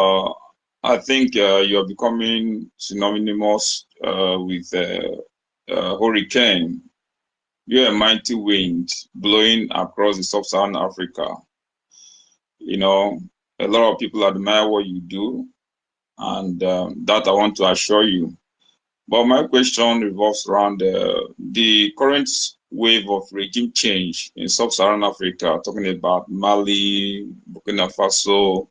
I think you're becoming synonymous with hurricane. You're a mighty wind blowing across the sub-Saharan Africa. You know, a lot of people admire what you do, and that I want to assure you. But my question revolves around the current wave of regime change in sub-Saharan Africa, talking about Mali, Burkina Faso,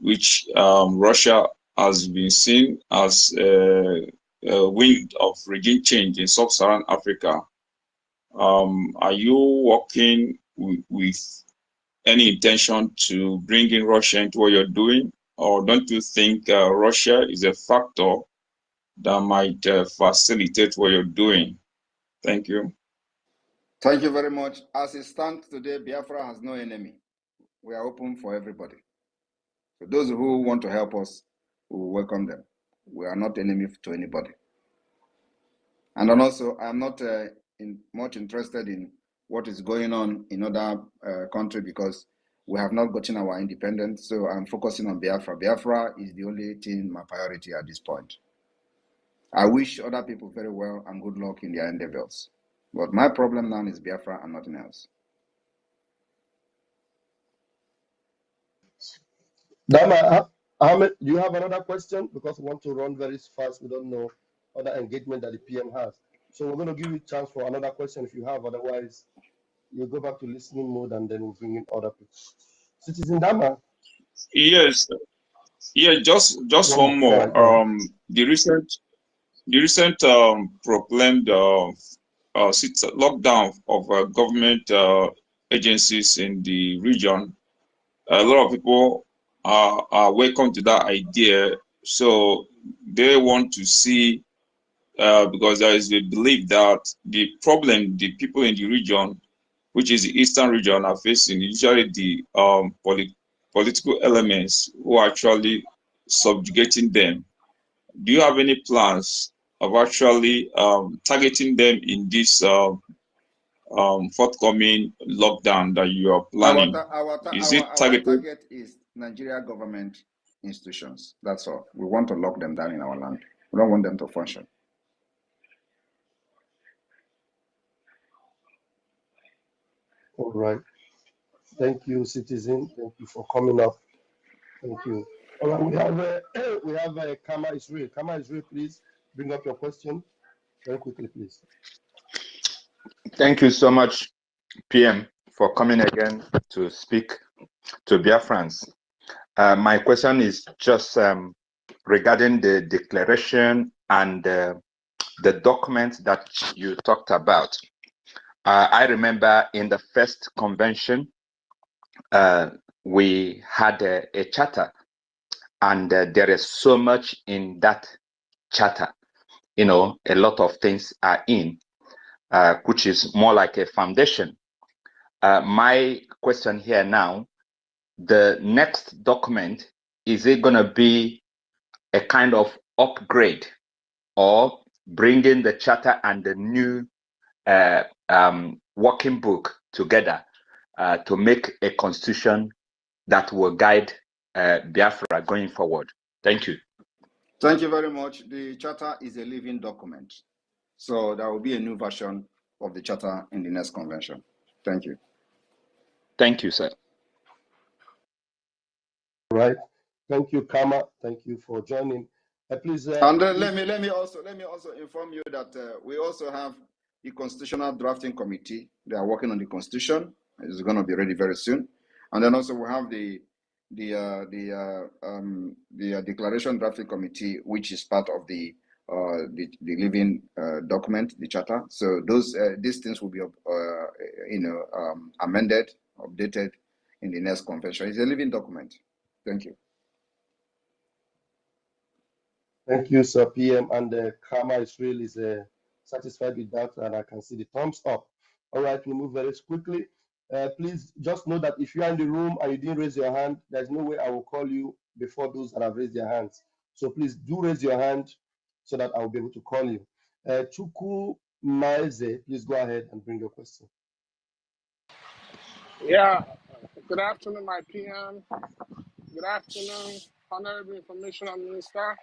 which Russia has been seen as a wind of regime change in sub-Saharan Africa. Are you working with any intention to bring in Russia into what you're doing? Or don't you think Russia is a factor that might facilitate what you're doing? Thank you. Thank you very much. As it stands today, Biafra has no enemy. We are open for everybody. So those who want to help us, we will welcome them. We are not enemy to anybody. And then also, I'm not much interested in what is going on in other countries because we have not gotten our independence. So I'm focusing on Biafra. Biafra is the only thing my priority at this point. I wish other people very well and good luck in their endeavors. But my problem now is Biafra and nothing else. Dama, Ahmed, do you have another question? Because we want to run very fast. We don't know other engagement that the PM has. So we're going to give you a chance for another question if you have. Otherwise, you go back to listening mode and then we'll bring in other people. Citizen Dama. Yes. Yeah, just one more. The recent proclaimed lockdown of government agencies in the region. A lot of people are welcome to that idea, so they want to see, because there is a belief that the problem the people in the region, which is the eastern region, are facing usually the political elements who are actually subjugating them. Do you have any plans of actually targeting them in this forthcoming lockdown that you are planning? Our target is Nigeria government institutions. That's all. We want to lock them down in our land. We don't want them to function. All right. Thank you, citizen. Thank you for coming up. Thank you. All right, we have Kama Israel. Kama Israel, please bring up your question very quickly, please. Thank you so much, PM, for coming again to speak to Biafrans. My question is just regarding the declaration and the document that you talked about. I remember in the first convention, we had a charter, and there is so much in that charter. You know, a lot of things are in, which is more like a foundation. My question here now, the next document, is it going to be a kind of upgrade or bringing the charter and the new working book together to make a constitution that will guide Biafra going forward? Thank you. Thank you very much. The charter is a living document. So there will be a new version of the charter in the next convention. Thank you. Thank you, sir. All right. Thank you, Kama. Thank you for joining. Please. And let me also inform you that we also have the Constitutional Drafting Committee. They are working on the Constitution. It's going to be ready very soon. And then also we have the Declaration Drafting Committee, which is part of the living document, the charter. So these things will be amended, updated in the next convention. It's a living document. Thank you. Thank you, Sir PM. And Kama Israel is satisfied with that, and I can see the thumbs up. All right, we move very quickly. Please just know that if you are in the room and you didn't raise your hand, there's no way I will call you before those that have raised their hands. So please do raise your hand so that I will be able to call you. Chuku Maeze, please go ahead and bring your question. Yeah, good afternoon, my PM. Good afternoon, Honorable Information Minister.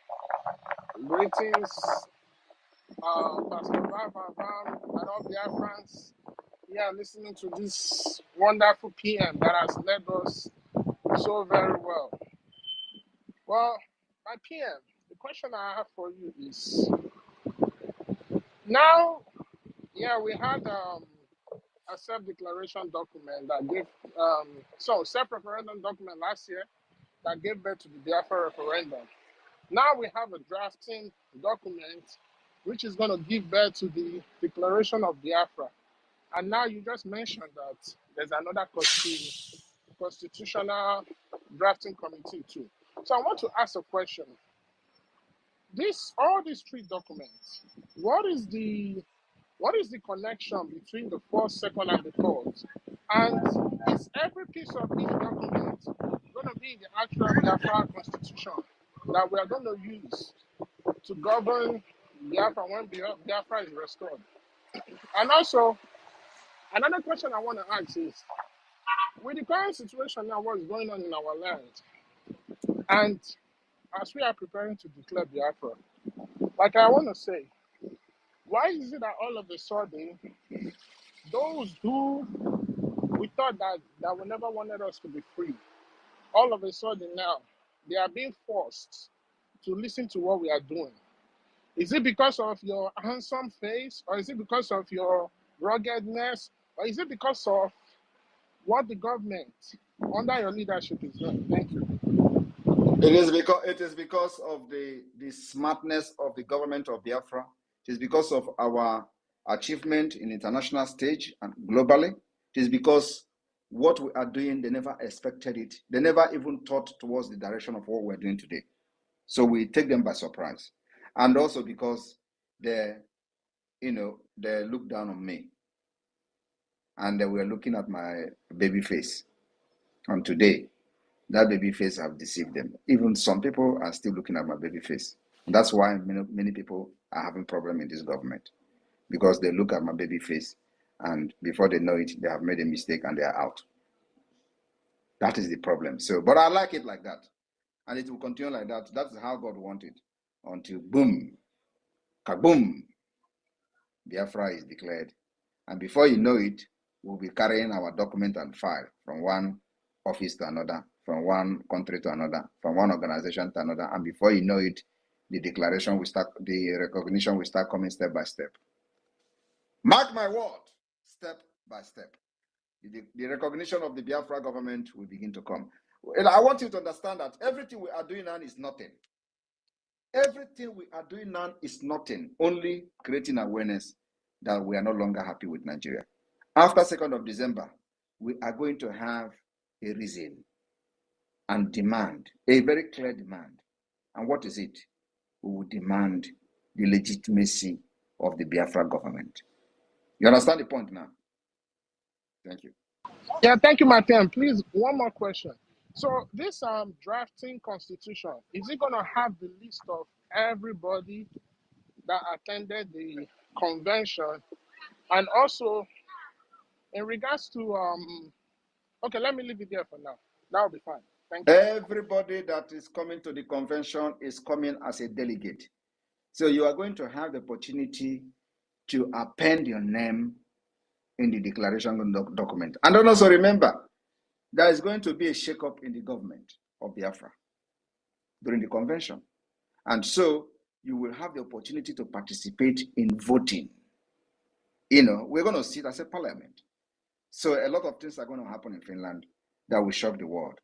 Greetings, Pastor Biafra and all Biafrans. Yeah, listening to this wonderful PM that has led us so very well. Well, my PM, the question I have for you is, now, yeah, we had a self-declaration document that gave, self-referendum document last year that gave birth to the Biafra referendum. Now we have a drafting document which is going to give birth to the Declaration of Biafra. And now you just mentioned that there's another constitutional drafting committee too. So I want to ask a question. All these three documents, what is the connection between the first, second, and the third? And is every piece of each document going to be the actual Biafra constitution that we are going to use to govern Biafra when Biafra is restored? And also, another question I want to ask is, with the current situation now, what is going on in our land, and as we are preparing to declare Biafra, like I want to say, why is it that all of a sudden, those who we thought that we never wanted us to be free, all of a sudden now, they are being forced to listen to what we are doing? Is it because of your handsome face, or is it because of your ruggedness, or is it because of what the government under your leadership is doing? Thank you. It is because of the smartness of the government of Biafra. It is because of our achievement in international stage and globally. It is because what we are doing, they never expected it. They never even thought towards the direction of what we're doing today. So we take them by surprise. And also because they look down on me. And they were looking at my baby face. And today, that baby face have deceived them. Even some people are still looking at my baby face. That's why many people are having problem in this government, because they look at my baby face and before they know it, they have made a mistake and they are out. That is the problem. So, but I like it like that. And it will continue like that. That's how God wanted. Until boom, kaboom, Biafra is declared. And before you know it, we'll be carrying our document and file from one office to another, from one country to another, from one organization to another. And before you know it, the declaration will start, the recognition will start coming step by step. Mark my word, step by step. The recognition of the Biafra government will begin to come. And I want you to understand that everything we are doing now is nothing. Everything we are doing now is nothing, only creating awareness that we are no longer happy with Nigeria. After 2nd of December, we are going to have a reason and demand, a very clear demand. And what is it? We will demand the legitimacy of the Biafra government. You understand the point now? Thank you. Yeah, thank you, Martin. Please, one more question. So this drafting constitution, is it going to have the list of everybody that attended the convention? And also, in regards to, okay, let me leave it there for now. That'll be fine. Thank you. Everybody that is coming to the convention is coming as a delegate. So you are going to have the opportunity to append your name in the declaration document. And also remember, there is going to be a shake-up in the government of Biafra during the convention. And so you will have the opportunity to participate in voting. We're going to sit as a parliament. So a lot of things are going to happen in Finland that will shock the world.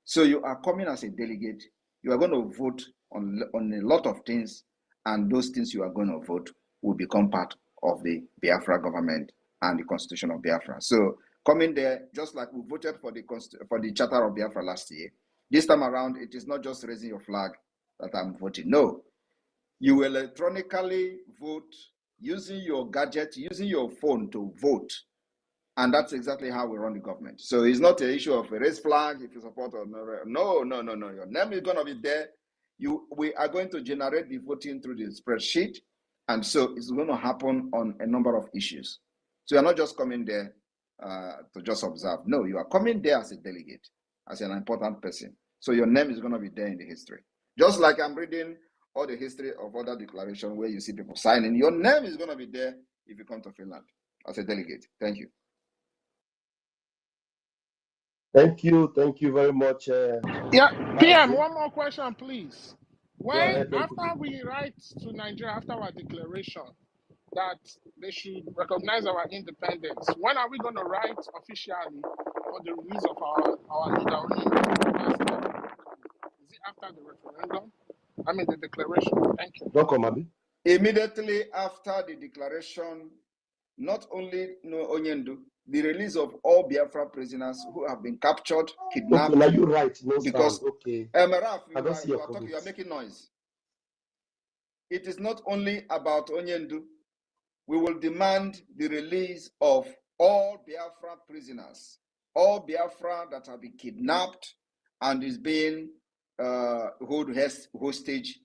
So you are coming as a delegate. You are going to vote on a lot of things, and those things you are going to vote will become part of the Biafra government and the constitution of Biafra. So coming there, just like we voted for the charter of Biafra last year, this time around, it is not just raising your flag that I'm voting. No, you will electronically vote using your gadget, using your phone to vote. And that's exactly how we run the government. So it's not an issue of a raised flag if you support or no. Your name is going to be there. We are going to generate the voting through the spreadsheet. And so it's going to happen on a number of issues. So you're not just coming there to just observe. No, you are coming there as a delegate, as an important person. So your name is going to be there in the history. Just like I'm reading all the history of other declarations where you see people signing, your name is going to be there if you come to Finland as a delegate. Thank you. Thank you very much. Yeah, PM, one more question, please. After we write to Nigeria, after our declaration that they should recognize our independence, when are we going to write officially for the release of our leader? Is it after the referendum? I mean, the declaration. Thank you. Dr. Immediately after the declaration, not only Onyendu, the release of all Biafra prisoners who have been captured, kidnapped. Okay, now you're right. No because sound. Okay. Maraf, you are making noise. It is not only about Onyendu. We will demand the release of all Biafra prisoners, all Biafra that have been kidnapped and is being held hostage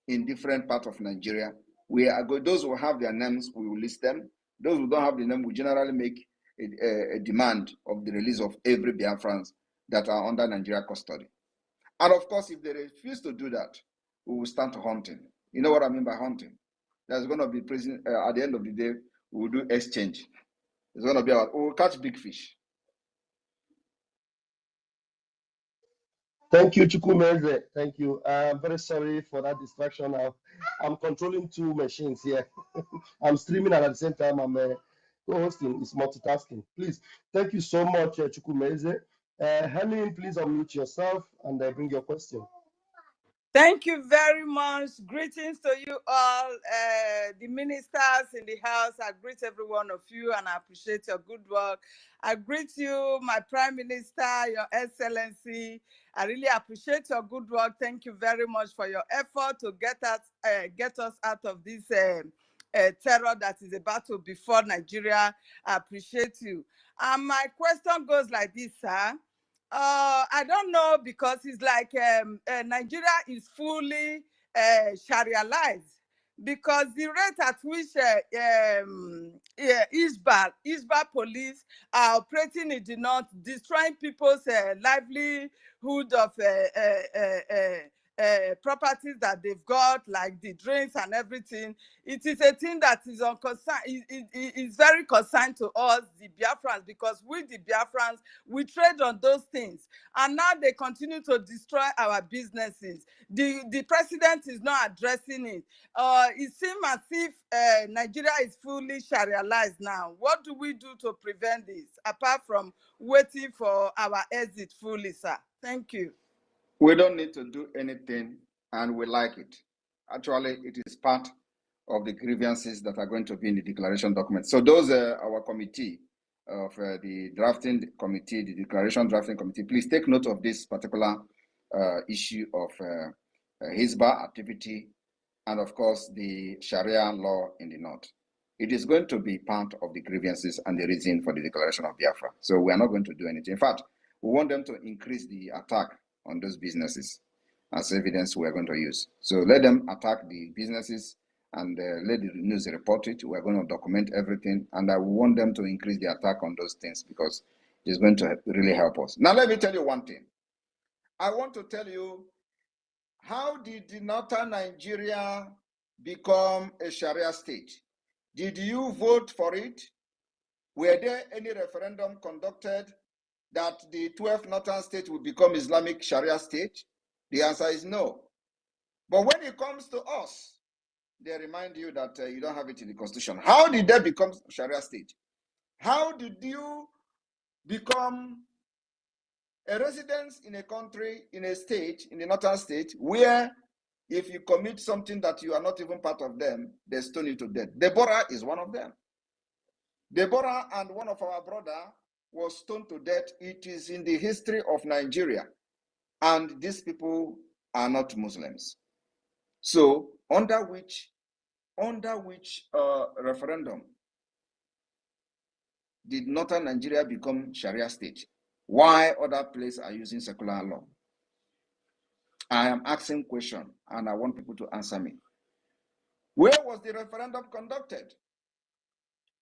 in different parts of Nigeria. Those who have their names, we will list them. Those who don't have the name, we generally make a demand of the release of every Biafrans that are under Nigeria custody. And of course, if they refuse to do that, we will start hunting. You know what I mean by hunting? There's going to be prison at the end of the day. We will do exchange. It's going to be about, we'll catch big fish. Thank you, Chukwumeze. Thank you. I'm very sorry for that distraction. I'm controlling two machines here. I'm streaming and at the same time I'm co-hosting. It's multitasking. Please, thank you so much, Chukwumeze. Helen, please unmute yourself and bring your question. Thank you very much. Greetings to you all, the ministers in the house. I greet every one of you and I appreciate your good work. I greet you, my Prime Minister, Your Excellency. I really appreciate your good work. Thank you very much for your effort to get us out of this terror that is about to befall Nigeria. I appreciate you. And my question goes like this, sir. I don't know, because it's like Nigeria is fully Sharia-ized, because the rate at which ISBA police are operating in the north, destroying people's livelihood of properties that they've got, like the drains and everything. It is a thing that is on concern. It's very concerned to us, the Biafrans, because we, the Biafrans, we trade on those things, and now they continue to destroy our businesses. The president is not addressing it. It seems as if Nigeria is fully Sharia-ized now. What do we do to prevent this, apart from waiting for our exit fully, sir? Thank you. We don't need to do anything, and we like it. Actually, it is part of the grievances that are going to be in the declaration document. So those are our committee of the drafting committee, the declaration drafting committee. Please take note of this particular issue of Hizbah activity and, of course, the Sharia law in the north. It is going to be part of the grievances and the reason for the declaration of Biafra. So we are not going to do anything. In fact, we want them to increase the attack on those businesses as evidence we are going to use. So let them attack the businesses and let the news report it. We're going to document everything, and I want them to increase the attack on those things because it's going to really help us. Now, let me tell you one thing. I want to tell you, how did the northern Nigeria become a Sharia state? Did you vote for it? Were there any referendum conducted that the 12 northern states would become Islamic Sharia state? The answer is no. But when it comes to us, they remind you that you don't have it in the constitution. How did they become Sharia state? How did you become a resident in a country, in a state, in the northern state, where if you commit something that you are not even part of them, they stone you to death? Deborah is one of them. Deborah and one of our brother was stoned to death. It is in the history of Nigeria. And these people are not Muslims. So under which referendum did northern Nigeria become Sharia state? Why other places are using secular law? I am asking question, and I want people to answer me. Where was the referendum conducted?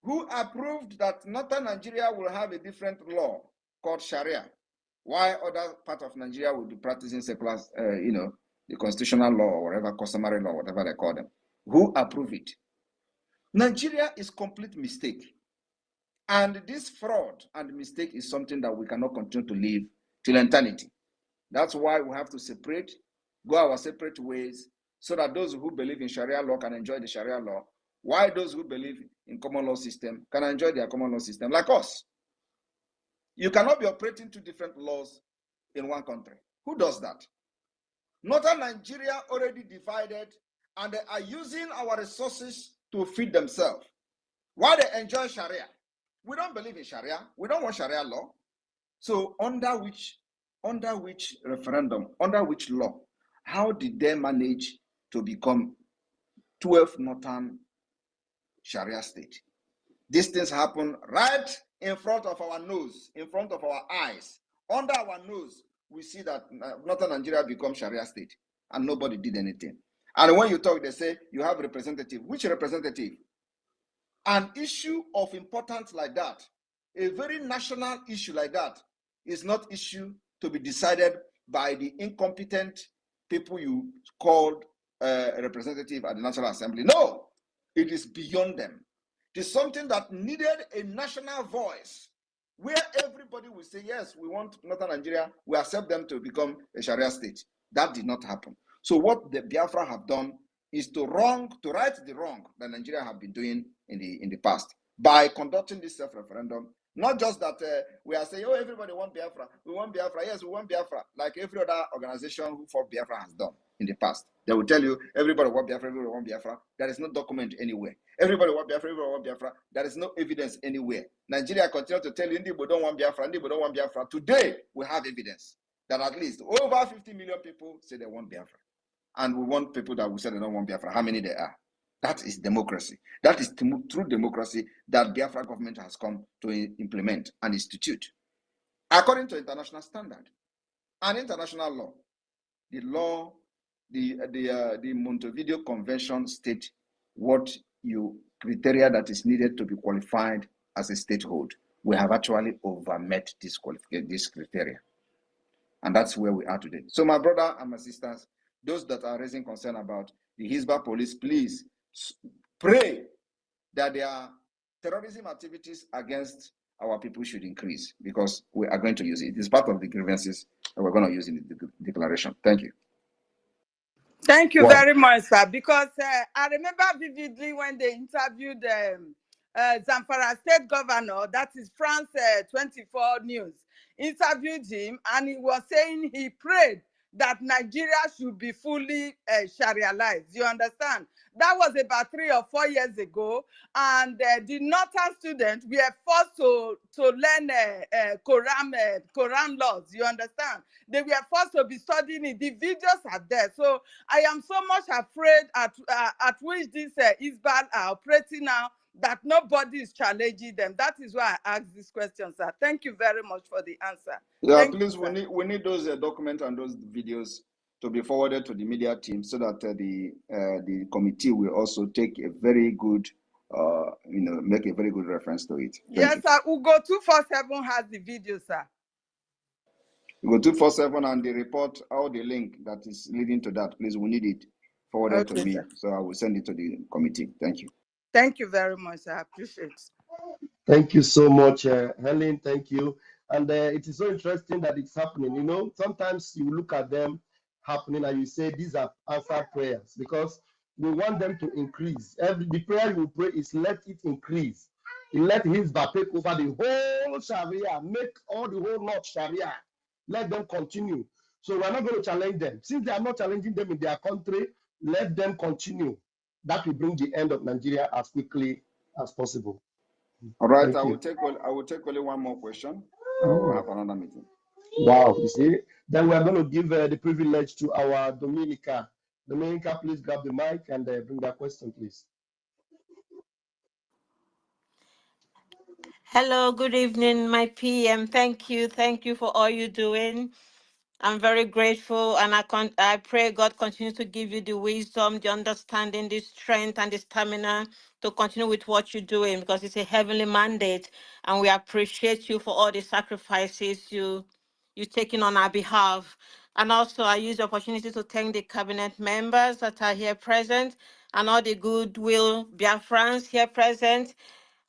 Who approved that northern Nigeria will have a different law called Sharia? Why other part of Nigeria will be practicing secular, the constitutional law or whatever, customary law, whatever they call them? Who approved it? Nigeria is complete mistake. And this fraud and mistake is something that we cannot continue to live till eternity. That's why we have to separate, go our separate ways, so that those who believe in Sharia law can enjoy the Sharia law, while those who believe in common law system can enjoy their common law system, like us. You cannot be operating two different laws in one country. Who does that? Northern Nigeria already divided, and they are using our resources to feed themselves. Why they enjoy Sharia? We don't believe in Sharia. We don't want Sharia law. So under which referendum, under which law, how did they manage to become 12 northern Sharia state? These things happen right in front of our nose, in front of our eyes. Under our nose, we see that northern Nigeria becomes Sharia state, and nobody did anything. And when you talk, they say you have representative. Which representative? An issue of importance like that, a very national issue like that, is not issue to be decided by the incompetent people you called a representative at the National Assembly. No, it is beyond them. It is something that needed a national voice, where everybody will say, yes, we want northern Nigeria, we accept them to become a Sharia state. That did not happen. So what the Biafra have done is to right the wrong that Nigeria have been doing in the past by conducting this self-referendum Not just that we are saying, oh, everybody want Biafra. We want Biafra. Yes, we want Biafra. Like every other organization who fought Biafra has done in the past. They will tell you, everybody want Biafra, everybody want Biafra. There is no document anywhere. Everybody want Biafra, everybody want Biafra. There is no evidence anywhere. Nigeria continue to tell you, Ndibo don't want Biafra, Ndibo don't want Biafra. Today, we have evidence that at least over 50 million people say they want Biafra. And we want people that will say they don't want Biafra. How many there are? That is democracy. That is true democracy that Biafra government has come to implement and institute. According to international standard and international law, the Montevideo Convention state what criteria that is needed to be qualified as a statehood. We have actually overmet this criteria. And that's where we are today. So my brother and my sisters, those that are raising concern about the Hisbah police, please pray that their terrorism activities against our people should increase, because we are going to use it. It is part of the grievances that we're going to use in the declaration. Thank you. Thank you very much, sir. Because I remember vividly when they interviewed Zamfara State Governor, that is France 24 News, interviewed him, and he was saying he prayed that Nigeria should be fully Sharia-ized. You understand? That was about 3 or 4 years ago, and the northern students were forced to learn Quran laws. You understand? They were forced to be studying it. The videos are there. So I am so much afraid at which these Hisbah are operating now, that nobody is challenging them. That is why I asked this question, sir. Thank you very much for the answer. Yeah, please, we need those documents and those videos to be forwarded to the media team, so that the committee will also take a very good, make a very good reference to it. Yes, sir. Ugo 247 has the video, sir. Ugo 247 and the report, or the link that is leading to that, please, we need it forwarded to me, so I will send it to the committee. Thank you. Thank you very much. I appreciate it. Thank you so much, Helen. Thank you. And it is so interesting that it's happening. You know, sometimes you look at them happening and you say these are answered prayers, because we want them to increase. The prayer you pray is let it increase. Let Hisbah take over the whole Sharia, make all the whole North Sharia. Let them continue. So we're not going to challenge them. Since they are not challenging them in their country, let them continue. That will bring the end of Nigeria as quickly as possible. All right, I will take only one more question. I will have another meeting. Wow, you see, then we are going to give the privilege to our Dominica. Dominica, please grab the mic and bring that question, please. Hello, good evening, my PM. Thank you for all you're doing. I'm very grateful, and I pray God continue to give you the wisdom, the understanding, the strength, and the stamina to continue with what you're doing, because it's a heavenly mandate, and we appreciate you for all the sacrifices you're taking on our behalf. And also, I use the opportunity to thank the cabinet members that are here present, and all the goodwill Biafrans here present,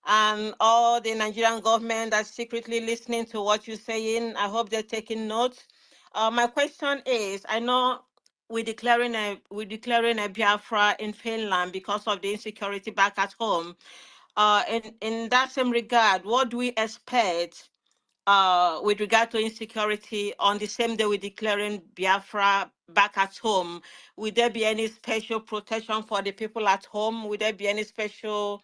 and all the Nigerian government that's secretly listening to what you're saying. I hope they're taking notes. My question is, I know we're declaring a Biafra in Finland because of the insecurity back at home. In that same regard, what do we expect with regard to insecurity on the same day we're declaring Biafra back at home? Would there be any special protection for the people at home? Would there be any special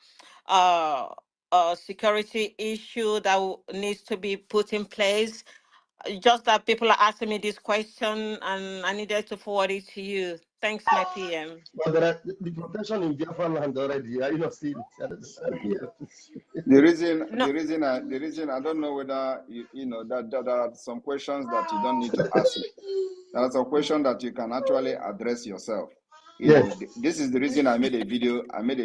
security issue that needs to be put in place? Just that people are asking me this question, and I needed to forward it to you. Thanks, my PM. But there are the protection in Biafra land already. Are you not seeing it? The reason I don't know whether you know that there are some questions that you don't need to ask me. There are some questions that you can actually address yourself. You know, this is the reason I made a video. I made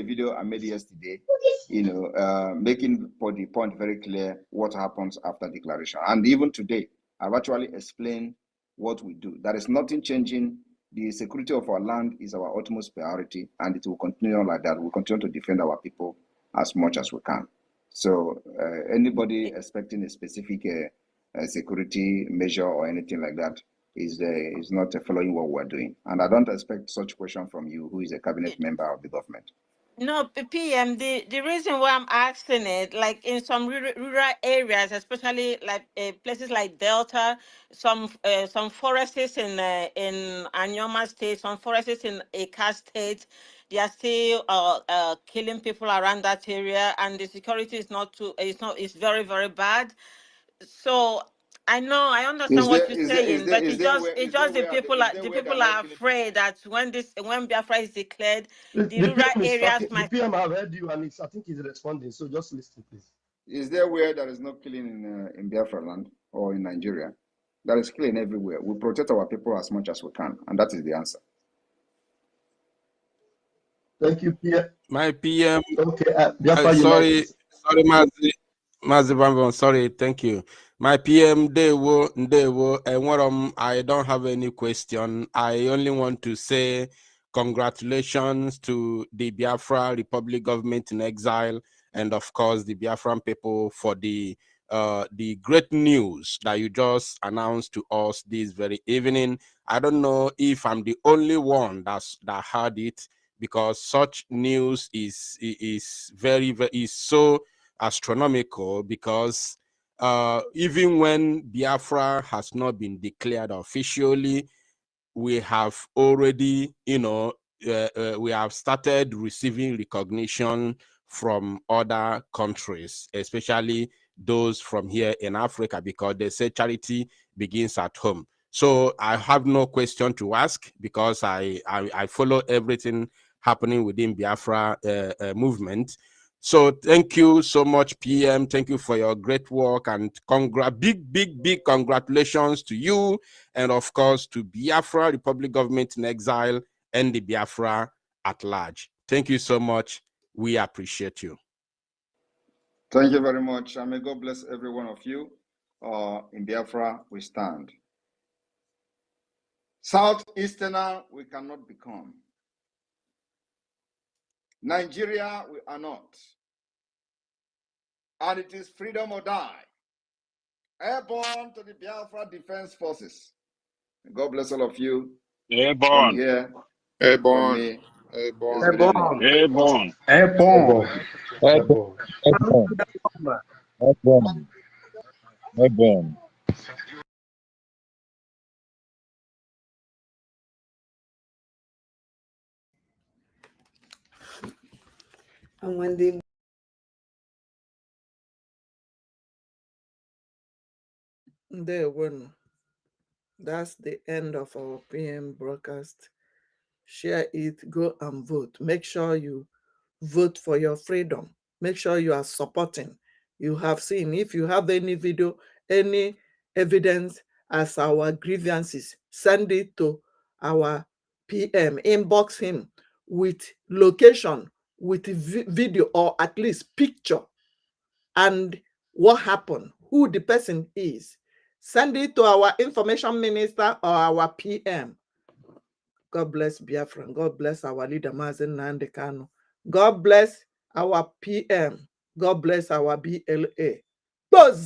yesterday. You know, making for the point very clear what happens after declaration, and even today, I've actually explained what we do. There is nothing changing. The security of our land is our utmost priority, and it will continue like that. We'll continue to defend our people as much as we can. So anybody expecting a specific security measure or anything like that is not following what we're doing. And I don't expect such question from you, who is a cabinet member of the government. No, PM, the reason why I'm asking it, like in some rural areas, especially like places like Delta, some forests in Anyoma State, some forests in EKID State, they are still killing people around that area, and the security is not too, it's very, very bad. So I understand what you're saying, but it's just the people are afraid that when Biafra is declared, the The rural PM is areas talking. The might. PM have heard you, and I think he's responding. So just listen, please. Is there where there is no killing in Biafra land or in Nigeria? There is killing everywhere. We protect our people as much as we can, and that is the answer. Thank you, PM. My PM. Okay, Biafra Sorry, United. Mazi Bambon, sorry, thank you. My PM, I don't have any question. I only want to say congratulations to the Biafra Republic government in exile, and of course the Biafran people for the great news that you just announced to us this very evening. I don't know if I'm the only one that heard it, because such news is very so astronomical, because even when Biafra has not been declared officially, we have already, we have started receiving recognition from other countries, especially those from here in Africa, because they say charity begins at home. So I have no question to ask, because I follow everything happening within Biafra movement. So thank you so much, PM. Thank you for your great work, and big congratulations to you, and of course to Biafra Republic government in exile and the Biafra at large. Thank you so much. We appreciate you. Thank you very much. And may God bless every one of you. In Biafra, we stand. Southeasterner, we cannot become. Nigeria, we are not. And it is freedom or die. Airborne to the Biafra Defense Forces. God bless all of you. From here, from me. Airborne. Airborne. Airborne. Airborne. Airborne. Airborne. And when they win, that's the end of our PM broadcast. Share it, go and vote. Make sure you vote for your freedom. Make sure you are supporting. You have seen, if you have any video, any evidence as our grievances, send it to our PM, inbox him with location, with video, or at least picture, and what happened, who the person is. Send it to our information minister or our PM. God bless Biafra. God bless our leader, Mazen Nnamdi Kanu. God bless our PM. God bless our BLA. Those